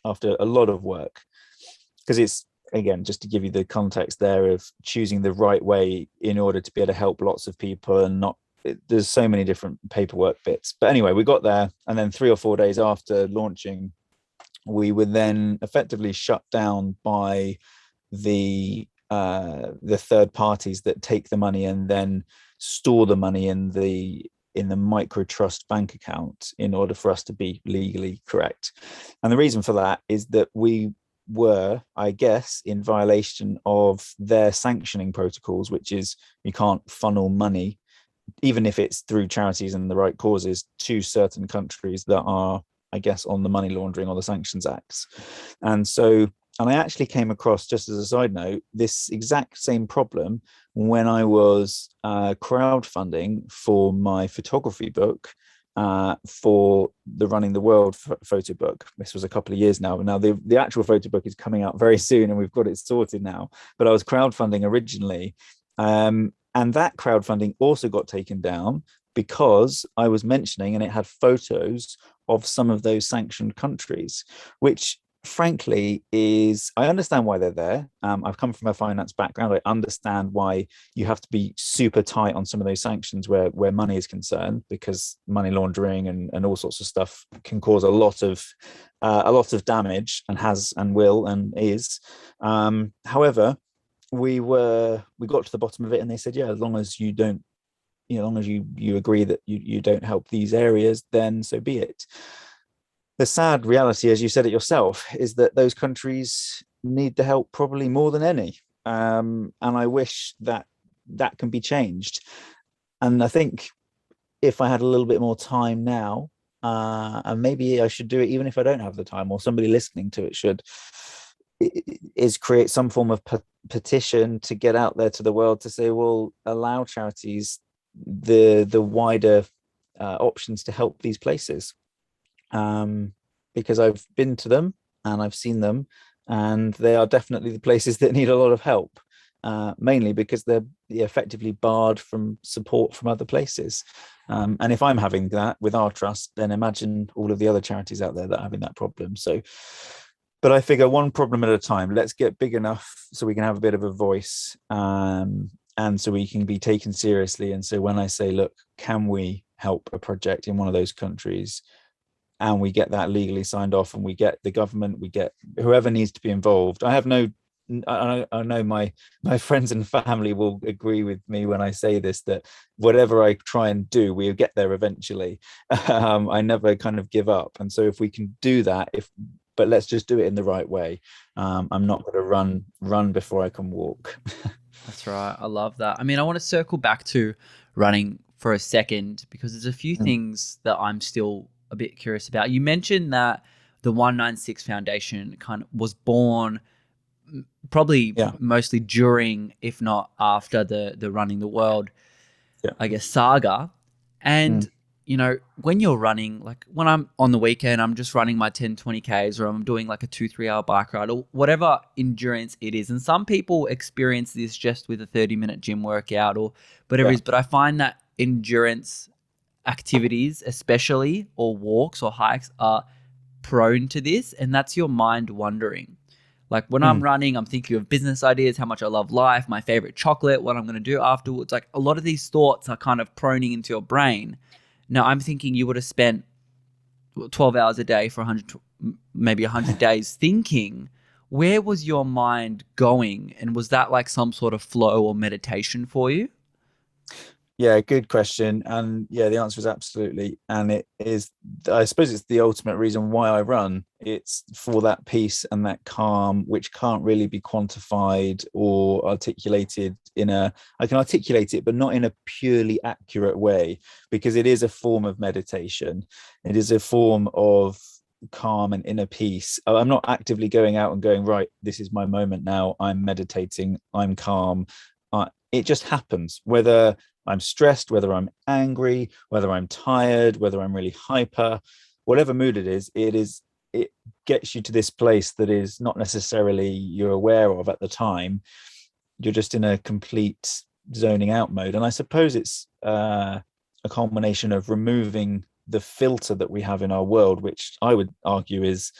after a lot of work. Because it's, again, just to give you the context there of choosing the right way in order to be able to help lots of people, and there's so many different paperwork bits. But anyway, we got there, and then 3 or 4 days after launching, we were then effectively shut down by the third parties that take the money and then store the money in the micro trust bank account in order for us to be legally correct. And the reason for that is that we were, I guess, in violation of their sanctioning protocols, which is you can't funnel money, even if it's through charities and the right causes, to certain countries that are, I guess, on the money laundering or the sanctions acts. And I actually came across, just as a side note, this exact same problem when I was crowdfunding for my photography book, for the Running the World photo book. This was a couple of years now. Now the actual photo book is coming out very soon, and we've got it sorted now. But I was crowdfunding originally, and that crowdfunding also got taken down because I was mentioning, and it had photos of some of those sanctioned countries, which frankly I understand why they're there. I've come from a finance background. I understand why you have to be super tight on some of those sanctions where money is concerned, because money laundering and all sorts of stuff can cause a lot of damage, and has and will and is. However, we got to the bottom of it, and they said, yeah, as long as you don't, as long as you agree that you don't help these areas, then so be it. The sad reality, as you said it yourself, is that those countries need the help probably more than any. And I wish that can be changed. And I think if I had a little bit more time now, and maybe I should do it even if I don't have the time, or somebody listening to it should, is create some form of petition to get out there to the world to say, well, allow charities the wider options to help these places. Because I've been to them and I've seen them, and they are definitely the places that need a lot of help, mainly because they're effectively barred from support from other places. And if I'm having that with our trust, then imagine all of the other charities out there that are having that problem. So, but I figure one problem at a time. Let's get big enough so we can have a bit of a voice, and so we can be taken seriously. And so when I say, look, can we help a project in one of those countries, and we get that legally signed off, and we get the government, we get whoever needs to be involved. I know my friends and family will agree with me when I say this, that whatever I try and do, we'll get there eventually. I never kind of give up. And so if we can do that, but let's just do it in the right way. I'm not going to run before I can walk. That's right. I love that. I mean, I want to circle back to running for a second because there's a few Mm. things that I'm still a bit curious about. You mentioned that the 196 Foundation kind of was born probably Yeah. mostly during, if not after, the Running the World, Yeah. I guess, saga. And, Mm. you know, when you're running, like when I'm on the weekend, I'm just running my 10, 20Ks, or I'm doing like a 2-3 hour bike ride, or whatever endurance it is. And some people experience this just with a 30-minute gym workout or whatever it Yeah. is. But I find that endurance activities, especially, or walks or hikes, are prone to this. And that's your mind wandering. Like when I'm Mm. running, I'm thinking of business ideas, how much I love life, my favorite chocolate, what I'm going to do afterwards. Like a lot of these thoughts are kind of proning into your brain. Now, I'm thinking you would have spent 12 hours a day for 100, maybe 100 days thinking. Where was your mind going? And was that like some sort of flow or meditation for you? Yeah, good question. And yeah, the answer is absolutely. And it is, I suppose it's the ultimate reason why I run. It's for that peace and that calm, which can't really be quantified or articulated I can articulate it, but not in a purely accurate way, because it is a form of meditation. It is a form of calm and inner peace. I'm not actively going out and going, right, this is my moment now. I'm meditating, I'm calm. It just happens, whether I'm stressed, whether I'm angry, whether I'm tired, whether I'm really hyper, whatever mood it gets you to this place that is not necessarily you're aware of at the time. You're just in a complete zoning out mode. And I suppose it's a culmination of removing the filter that we have in our world, which I would argue is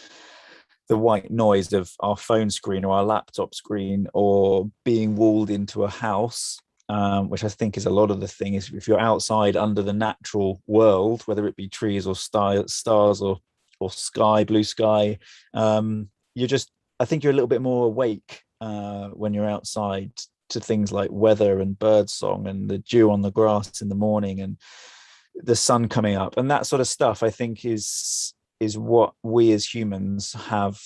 the white noise of our phone screen or our laptop screen, or being walled into a house, which I think is a lot of the thing. Is if you're outside under the natural world, whether it be trees or stars or sky, blue sky, you're just, I think you're a little bit more awake when you're outside to things like weather and bird song and the dew on the grass in the morning and the sun coming up and that sort of stuff. I think is what we as humans have.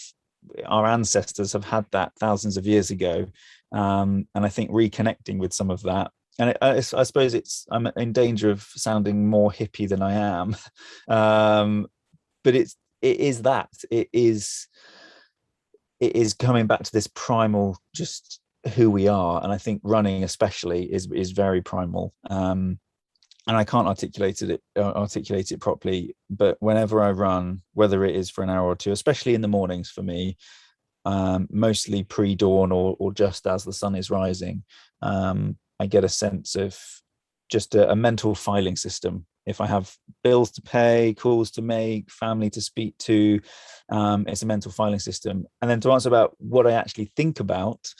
Our ancestors have had that thousands of years ago, and I think reconnecting with some of that. And I suppose I'm in danger of sounding more hippie than I am, but it is coming back to this primal, just who we are. And I think running especially is very primal. And I can't articulate it properly, but whenever I run, whether it is for an hour or two, especially in the mornings for me, mostly pre-dawn or just as the sun is rising, I get a sense of just a mental filing system. If I have bills to pay, calls to make, family to speak to, it's a mental filing system. And then to answer about what I actually think about,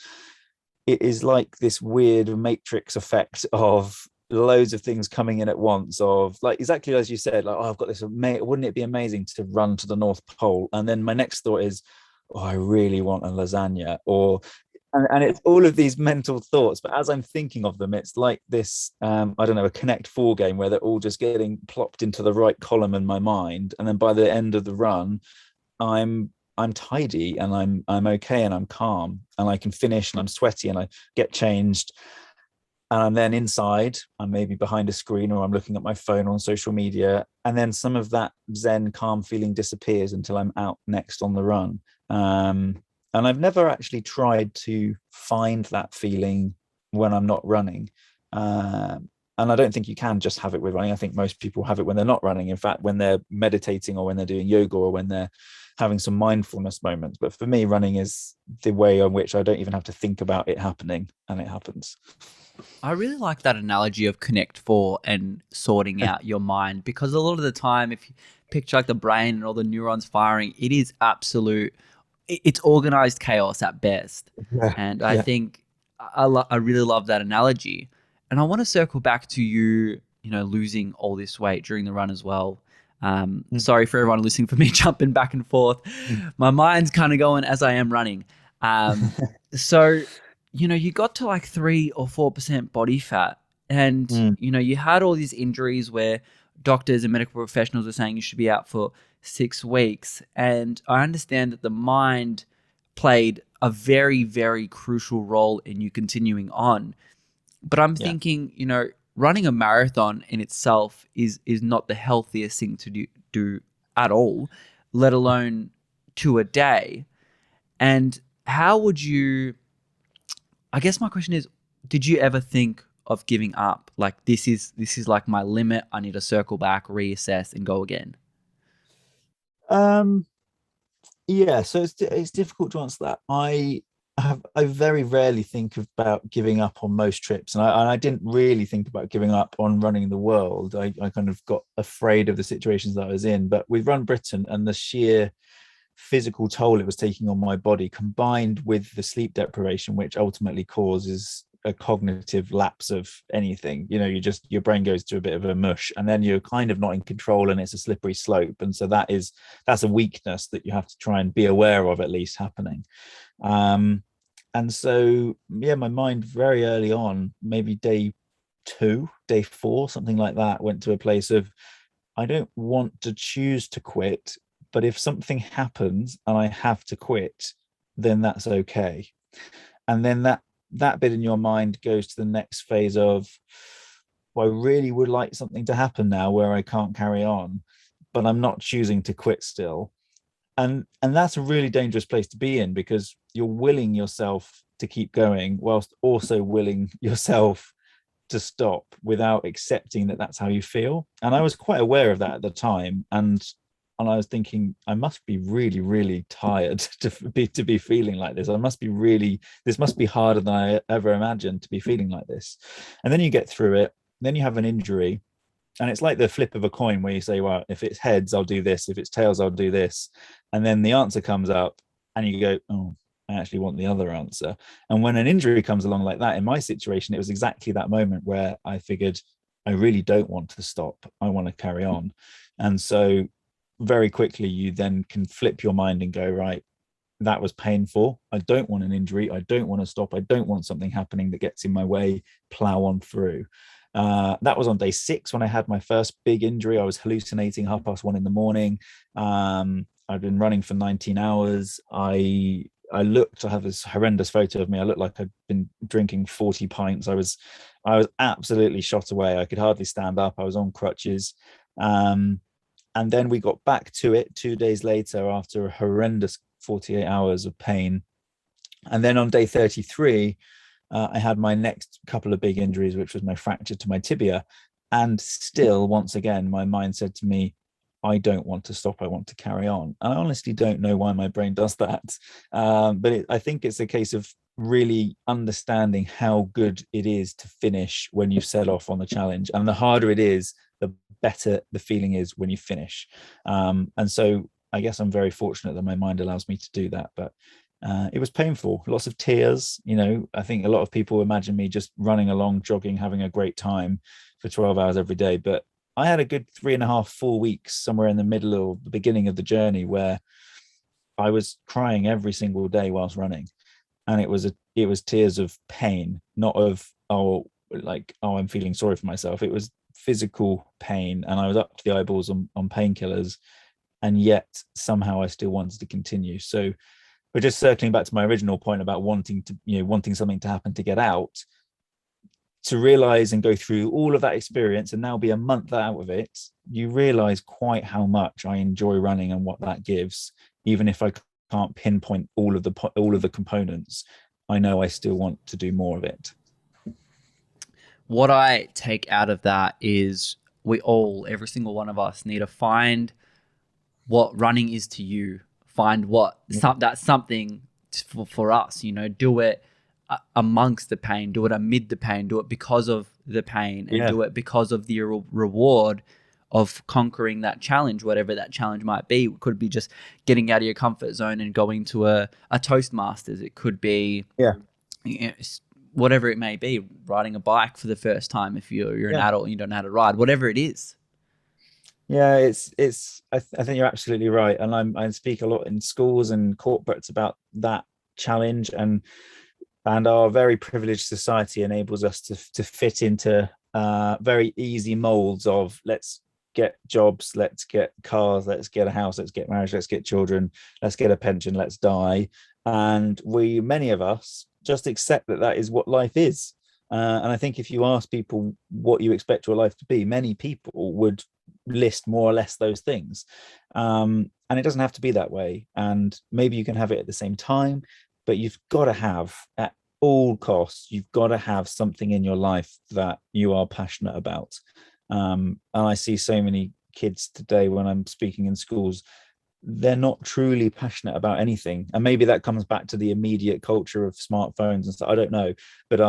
it is like this weird matrix effect of loads of things coming in at once, of like exactly as you said, like, oh, I've got this, wouldn't it be amazing to run to the North Pole? And then my next thought is, oh, I really want a lasagna, and it's all of these mental thoughts. But as I'm thinking of them, it's like this, I don't know, a Connect 4 game where they're all just getting plopped into the right column in my mind. And then by the end of the run, I'm tidy and I'm okay and I'm calm and I can finish and I'm sweaty and I get changed. And I'm then inside, I'm maybe behind a screen or I'm looking at my phone on social media. And then some of that Zen calm feeling disappears until I'm out next on the run. And I've never actually tried to find that feeling when I'm not running. And I don't think you can just have it with running. I think most people have it when they're not running. In fact, when they're meditating or when they're doing yoga or when they're having some mindfulness moments. But for me, running is the way in which I don't even have to think about it happening, and it happens. I really like that analogy of Connect 4 and sorting out your mind, because a lot of the time, if you picture like the brain and all the neurons firing, it is it's organized chaos at best. Yeah. And I think I really love that analogy. And I want to circle back to you, losing all this weight during the run as well. Sorry for everyone listening for me jumping back and forth. My mind's kind of going as I am running. So, you got to like 3 or 4% body fat, and, you had all these injuries where doctors and medical professionals are saying you should be out for 6 weeks, and I understand that the mind played a very, very crucial role in you continuing on. But I'm Yeah. thinking, running a marathon in itself is not the healthiest thing to do at all, let alone to a day. And how would you, I guess my question is, did you ever think of giving up? Like this is like my limit. I need to circle back, reassess, and go again. Um, yeah, so it's difficult to answer that. I very rarely think about giving up on most trips, and I didn't really think about giving up on running the world. I kind of got afraid of the situations that I was in, but with Run Britain and the sheer physical toll it was taking on my body, combined with the sleep deprivation, which ultimately causes a cognitive lapse of anything. Your brain goes to a bit of a mush, and then you're kind of not in control, and it's a slippery slope. And so that's a weakness that you have to try and be aware of, at least happening. And so, yeah, my mind very early on, maybe day 2, day 4, something like that, went to a place of, I don't want to choose to quit, but if something happens and I have to quit, then that's okay. And then that bit in your mind goes to the next phase of, well, I really would like something to happen now where I can't carry on, but I'm not choosing to quit still. And that's a really dangerous place to be in, because you're willing yourself to keep going whilst also willing yourself to stop without accepting that that's how you feel. And I was quite aware of that at the time, and I was thinking, I must be really, really tired to be feeling like this. This must be harder than I ever imagined to be feeling like this. And then you get through it, then you have an injury, and it's like the flip of a coin where you say, well, if it's heads, I'll do this, if it's tails, I'll do this. And then the answer comes up and you go, oh, I actually want the other answer. And when an injury comes along like that, in my situation, it was exactly that moment where I figured, I really don't want to stop, I want to carry on. And so very quickly you then can flip your mind and go, right, that was painful, I don't want an injury, I don't want to stop, I don't want something happening that gets in my way, plow on through. That was on day 6 when I had my first big injury. I was hallucinating 1:30 in the morning. I'd been running for 19 hours. I have this horrendous photo of me. I looked like I'd been drinking 40 pints. I was absolutely shot away. I could hardly stand up. I was on crutches. And then we got back to it 2 days later after a horrendous 48 hours of pain. And then on day 33, I had my next couple of big injuries, which was my fracture to my tibia. And still, once again, my mind said to me, I don't want to stop, I want to carry on. And I honestly don't know why my brain does that. But I think it's a case of really understanding how good it is to finish when you set off on the challenge. And the harder it is, the better the feeling is when you finish. And so I guess I'm very fortunate that my mind allows me to do that. But it was painful, lots of tears. I think a lot of people imagine me just running along, jogging, having a great time for 12 hours every day. But I had a good 3.5, 4 weeks somewhere in the middle or the beginning of the journey where I was crying every single day whilst running. And it was tears of pain, not of, I'm feeling sorry for myself. It was physical pain, and I was up to the eyeballs on painkillers, and yet somehow I still wanted to continue. So we're just circling back to my original point about wanting something to happen to get out, to realize and go through all of that experience and now be a month out of it. You realize quite how much I enjoy running and what that gives. Even if I can't pinpoint all of the components, I know I still want to do more of it. What I take out of that is every single one of us, need to find what running is to you. Find that's something for us. Do it amongst the pain. Do it amid the pain. Do it because of the pain, and do it because of the reward of conquering that challenge, whatever that challenge might be. It could be just getting out of your comfort zone and going to a Toastmasters. It could be whatever it may be, riding a bike for the first time if you're an adult and you don't know how to ride, whatever it is. Yeah, I think you're absolutely right. And I speak a lot in schools and corporates about that challenge, and our very privileged society enables us to fit into very easy molds of, let's get jobs, let's get cars, let's get a house, let's get marriage, let's get children, let's get a pension, let's die. And many of us just accept that that is what life is. And I think if you ask people what you expect your life to be, many people would list more or less those things. And it doesn't have to be that way. And maybe you can have it at the same time, but you've got to have, at all costs, you've got to have something in your life that you are passionate about. And I see so many kids today when I'm speaking in schools, they're not truly passionate about anything. And maybe that comes back to the immediate culture of smartphones and stuff. I don't know, but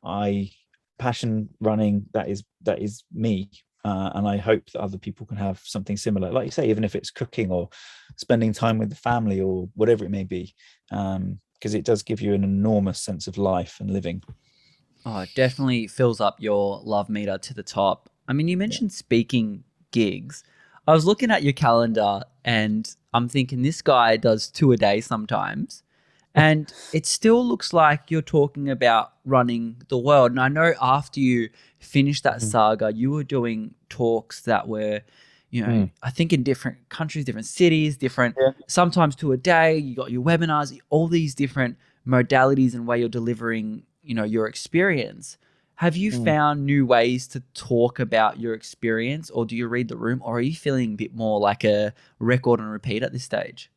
I passion running, that is me. And I hope that other people can have something similar, like you say, even if it's cooking or spending time with the family or whatever it may be, because it does give you an enormous sense of life and living. Oh, it definitely fills up your love meter to the top. I mean, you mentioned speaking gigs. I was looking at your calendar and I'm thinking this guy does 2 a day sometimes. And it still looks like you're talking about running the world. And I know after you finished that saga, you were doing talks that were, I think in different countries, different cities, Yeah. sometimes 2 a day. You got your webinars, all these different modalities and way you're delivering, your experience. Have you found new ways to talk about your experience, or do you read the room, or are you feeling a bit more like a record on repeat at this stage?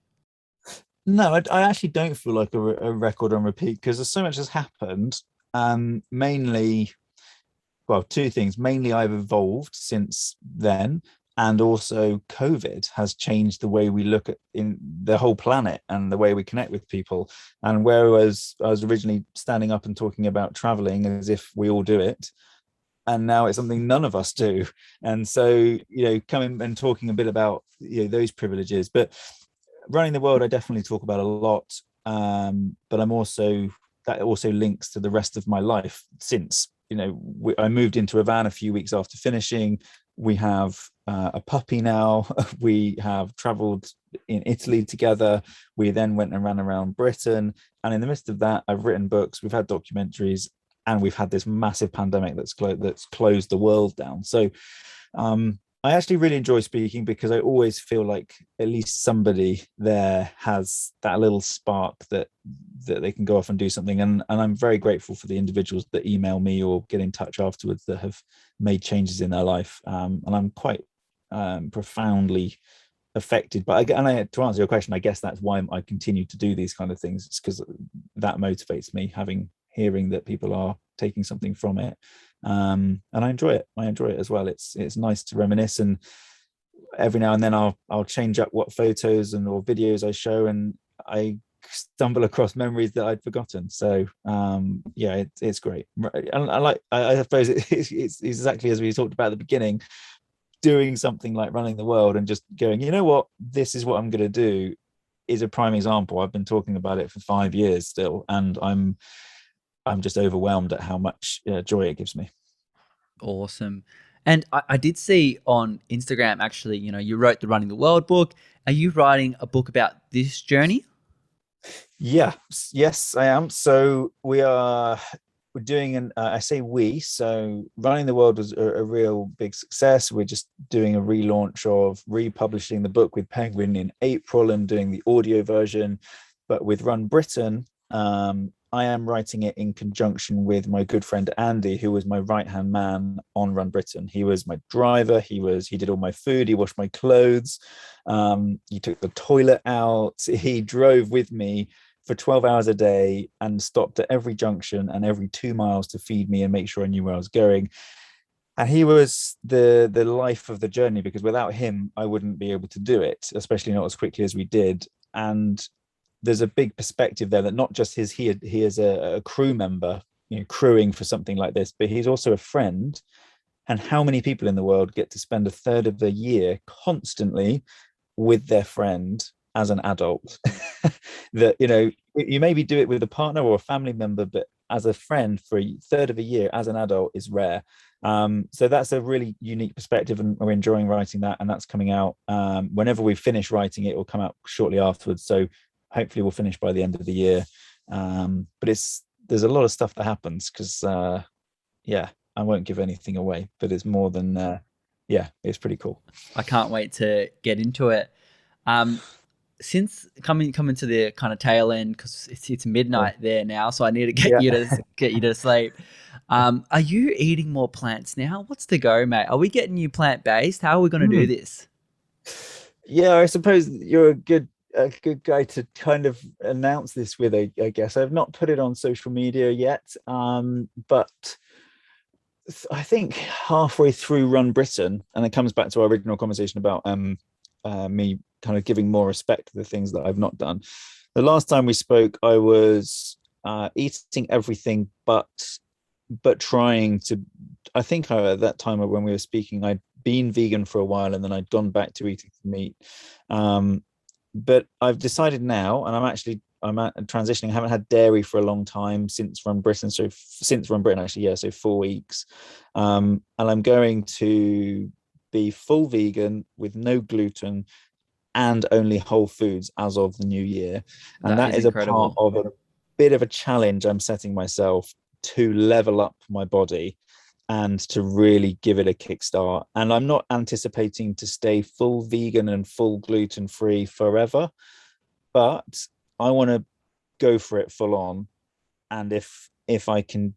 No, I actually don't feel like a record on repeat, because there's so much has happened. Mainly, well, two things. Mainly, I've evolved since then, and also COVID has changed the way we look at in the whole planet and the way we connect with people. And whereas I was originally standing up and talking about traveling as if we all do it, and now it's something none of us do. And so, coming and talking a bit about those privileges, but running the world, I definitely talk about a lot. But that also links to the rest of my life since, I moved into a van a few weeks after finishing. We have a puppy now. We have traveled in Italy together. We then went and ran around Britain. And in the midst of that, I've written books, we've had documentaries, and we've had this massive pandemic that's closed the world down. So I actually really enjoy speaking, because I always feel like at least somebody there has that little spark that they can go off and do something. And I'm very grateful for the individuals that email me or get in touch afterwards that have made changes in their life. And I'm quite profoundly affected. But to answer your question, I guess that's why I continue to do these kind of things. It's because that motivates me, hearing that people are taking something from it. And I enjoy it as well. It's nice to reminisce, and every now and then I'll change up what photos or videos I show, and I stumble across memories that I'd forgotten. So it's great. And I suppose it's exactly as we talked about at the beginning, doing something like running the world and just going, you know what, this is what I'm going to do, is a prime example. I've been talking about it for 5 years still, and I'm just overwhelmed at how much joy it gives me. Awesome. And I did see on Instagram, actually, you wrote the Running the World book. Are you writing a book about this journey? Yeah, yes, I am. So we're doing I say we, so Running the World was a real big success. We're just doing a relaunch of republishing the book with Penguin in April and doing the audio version. But with Run Britain, I am writing it in conjunction with my good friend Andy, who was my right-hand man on Run Britain. He was my driver. He did all my food. He washed my clothes. He took the toilet out. He drove with me for 12 hours a day and stopped at every junction and every 2 miles to feed me and make sure I knew where I was going. And he was the life of the journey, because without him, I wouldn't be able to do it, especially not as quickly as we did. And there's a big perspective there that not just he is a crew member, crewing for something like this, but he's also a friend. And how many people in the world get to spend a third of the year constantly with their friend as an adult? That, you maybe do it with a partner or a family member, but as a friend for a third of a year as an adult is rare. So that's a really unique perspective, and we're enjoying writing that, and that's coming out whenever we finish writing it will come out shortly afterwards. So hopefully we'll finish by the end of the year. But there's a lot of stuff that happens, because I won't give anything away, but it's more than yeah, it's pretty cool. I can't wait to get into it. Um, since coming to the kind of tail end, because it's midnight there now, so I need to get Yeah. you to sleep. Are you eating more plants now? What's the go, mate? Are we getting you plant based? How are we going to do this? Yeah, I suppose you're a good guy to kind of announce this with. I guess I've not put it on social media yet, but I think halfway through Run Britain, and it comes back to our original conversation about me kind of giving more respect to the things that I've not done. The last time we spoke, I was eating everything, but trying to. I think at that time when we were speaking, I'd been vegan for a while, and then I'd gone back to eating meat. But I've decided now, and I'm transitioning. I haven't had dairy for a long time since Run Britain. So since Run Britain, actually, yeah, so 4 weeks. And I'm going to be full vegan with no gluten and only whole foods as of the new year. And that is incredible. a part of a bit of a challenge I'm setting myself to level up my body and to really give it a kickstart. And I'm not anticipating to stay full vegan and full gluten free forever, but I want to go for it full on. And if I can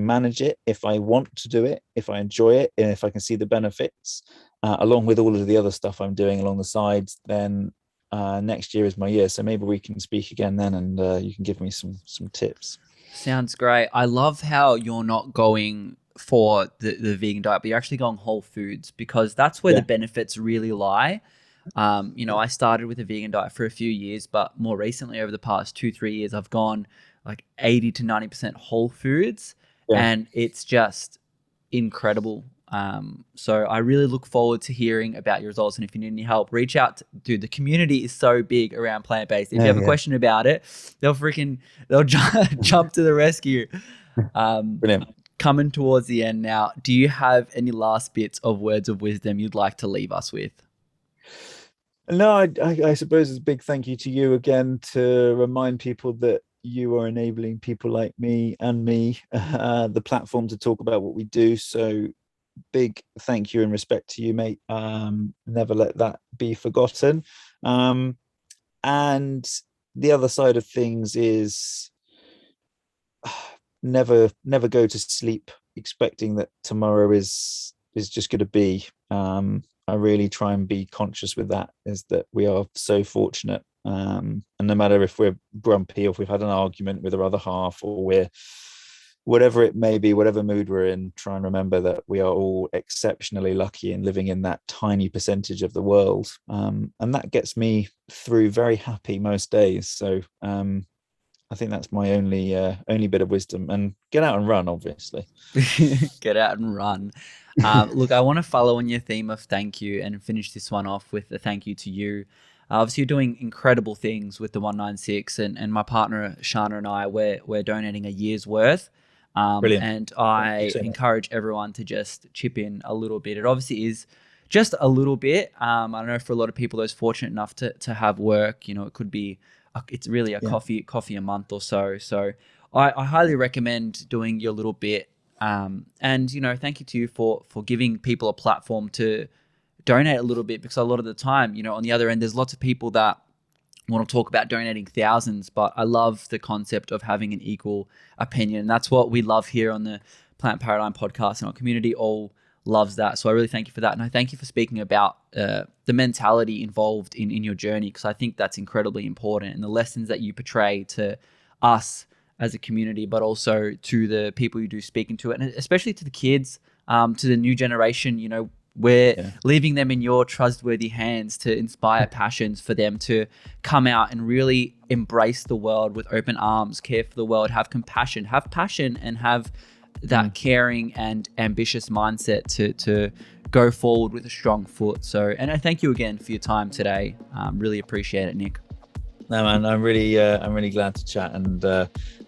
manage it, if I want to do it, if I enjoy it, and if I can see the benefits, along with all of the other stuff I'm doing along the sides, then next year is my year. So maybe we can speak again then, and you can give me some tips. Sounds great. I love how you're not going for the vegan diet, but you're actually going whole foods, because that's where the benefits really lie. I started with a vegan diet for a few years, but more recently, over the past 2-3 years, I've gone like 80 to 90% whole foods, and it's just incredible. So I really look forward to hearing about your results. And if you need any help, reach out. Dude, the community is so big around plant-based. If you have a question about it, they'll jump to the rescue. Brilliant. Coming towards the end now, do you have any last bits of words of wisdom you'd like to leave us with? No, I suppose it's a big thank you to you again to remind people that you are enabling people like me the platform to talk about what we do. So big thank you and respect to you, mate. Never let that be forgotten. And the other side of things is never go to sleep expecting that tomorrow is just going to be. I really try and be conscious with that, is that we are so fortunate. And no matter if we're grumpy or if we've had an argument with our other half, or we're whatever it may be, whatever mood we're in, try and remember that we are all exceptionally lucky in living in that tiny percentage of the world. And that gets me through very happy most days. So I think that's my only bit of wisdom. And get out and run, obviously. Get out and run. Look, I want to follow on your theme of thank you and finish this one off with a thank you to you. Obviously, you're doing incredible things with the 196, and my partner Shana and I, we're donating a year's worth. Brilliant. And I encourage everyone to just chip in a little bit. It obviously is just a little bit. I know for a lot of people those fortunate enough to have work, it could be, it's really a coffee a month or so. So I highly recommend doing your little bit. And thank you to you for giving people a platform to donate a little bit, because a lot of the time, on the other end, there's lots of people that want to talk about donating thousands, but I love the concept of having an equal opinion. That's what we love here on the Plant Paradigm podcast, and our community all loves that. So I really thank you for that. And I thank you for speaking about the mentality involved in your journey, because I think that's incredibly important, and the lessons that you portray to us as a community, but also to the people you do speaking to, and especially to the kids, to the new generation. We're leaving them in your trustworthy hands to inspire passions for them to come out and really embrace the world with open arms, care for the world, have compassion, have passion, and have that caring and ambitious mindset to go forward with a strong foot. So, and I thank you again for your time today. Really appreciate it, Nick. No, man, I'm really glad to chat, and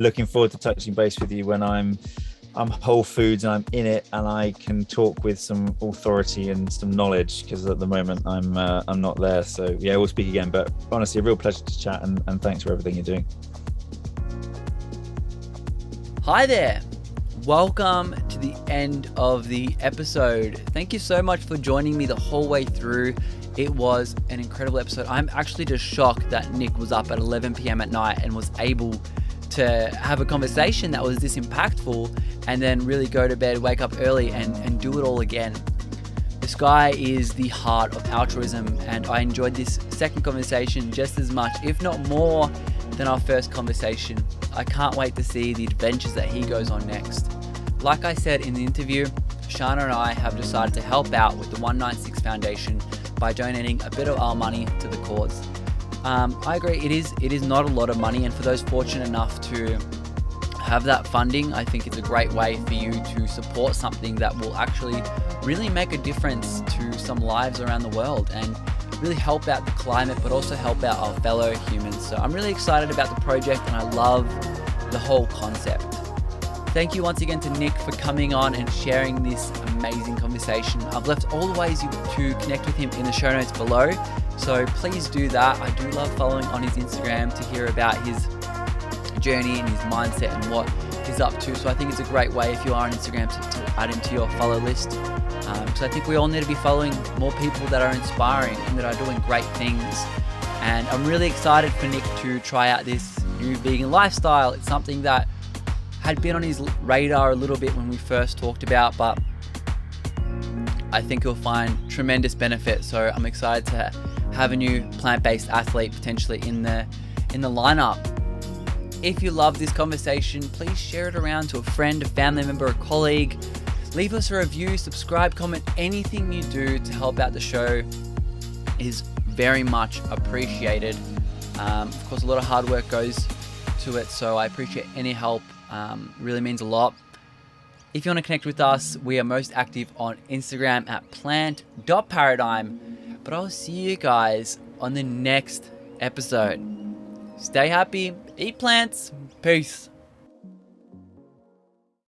looking forward to touching base with you when I'm Whole Foods and I'm in it, and I can talk with some authority and some knowledge, because at the moment I'm not there. So yeah, we'll speak again. But honestly, a real pleasure to chat, and thanks for everything you're doing. Hi there. welcome to the end of the episode. Thank you so much for joining me the whole way through. It was an incredible episode. I'm actually just shocked that Nick was up at 11 p.m. at night and was able to have a conversation that was this impactful and then really go to bed, wake up early and do it all again. This guy is the heart of altruism, and I enjoyed this second conversation just as much, if not more, than our first conversation. I can't wait to see the adventures that he goes on next. Like I said in the interview, Shana and I have decided to help out with the 196 Foundation by donating a bit of our money to the cause. I agree, it is not a lot of money, and for those fortunate enough to have that funding, I think it's a great way for you to support something that will actually really make a difference to some lives around the world and really help out the climate, but also help out our fellow humans. So I'm really excited about the project and I love the whole concept. Thank you once again to Nick for coming on and sharing this amazing conversation. I've left all the ways to connect with him in the show notes below, so please do that. I do love following on his Instagram to hear about his journey and his mindset and what he's up to. So I think it's a great way, if you are on Instagram, to add him to your follow list. So I think we all need to be following more people that are inspiring and that are doing great things. And I'm really excited for Nick to try out this new vegan lifestyle. It's something that had been on his radar a little bit when we first talked about, but I think he'll find tremendous benefit. So I'm excited to have a new plant-based athlete potentially in the lineup. If you love this conversation, please share it around to a friend, a family member, a colleague. Leave us a review, subscribe, comment. Anything you do to help out the show is very much appreciated. Of course, a lot of hard work goes to it, so I appreciate any help. Really means a lot. If you want to connect with us, we are most active on Instagram at plant.paradigm. But I'll see you guys on the next episode. Stay happy, eat plants, peace.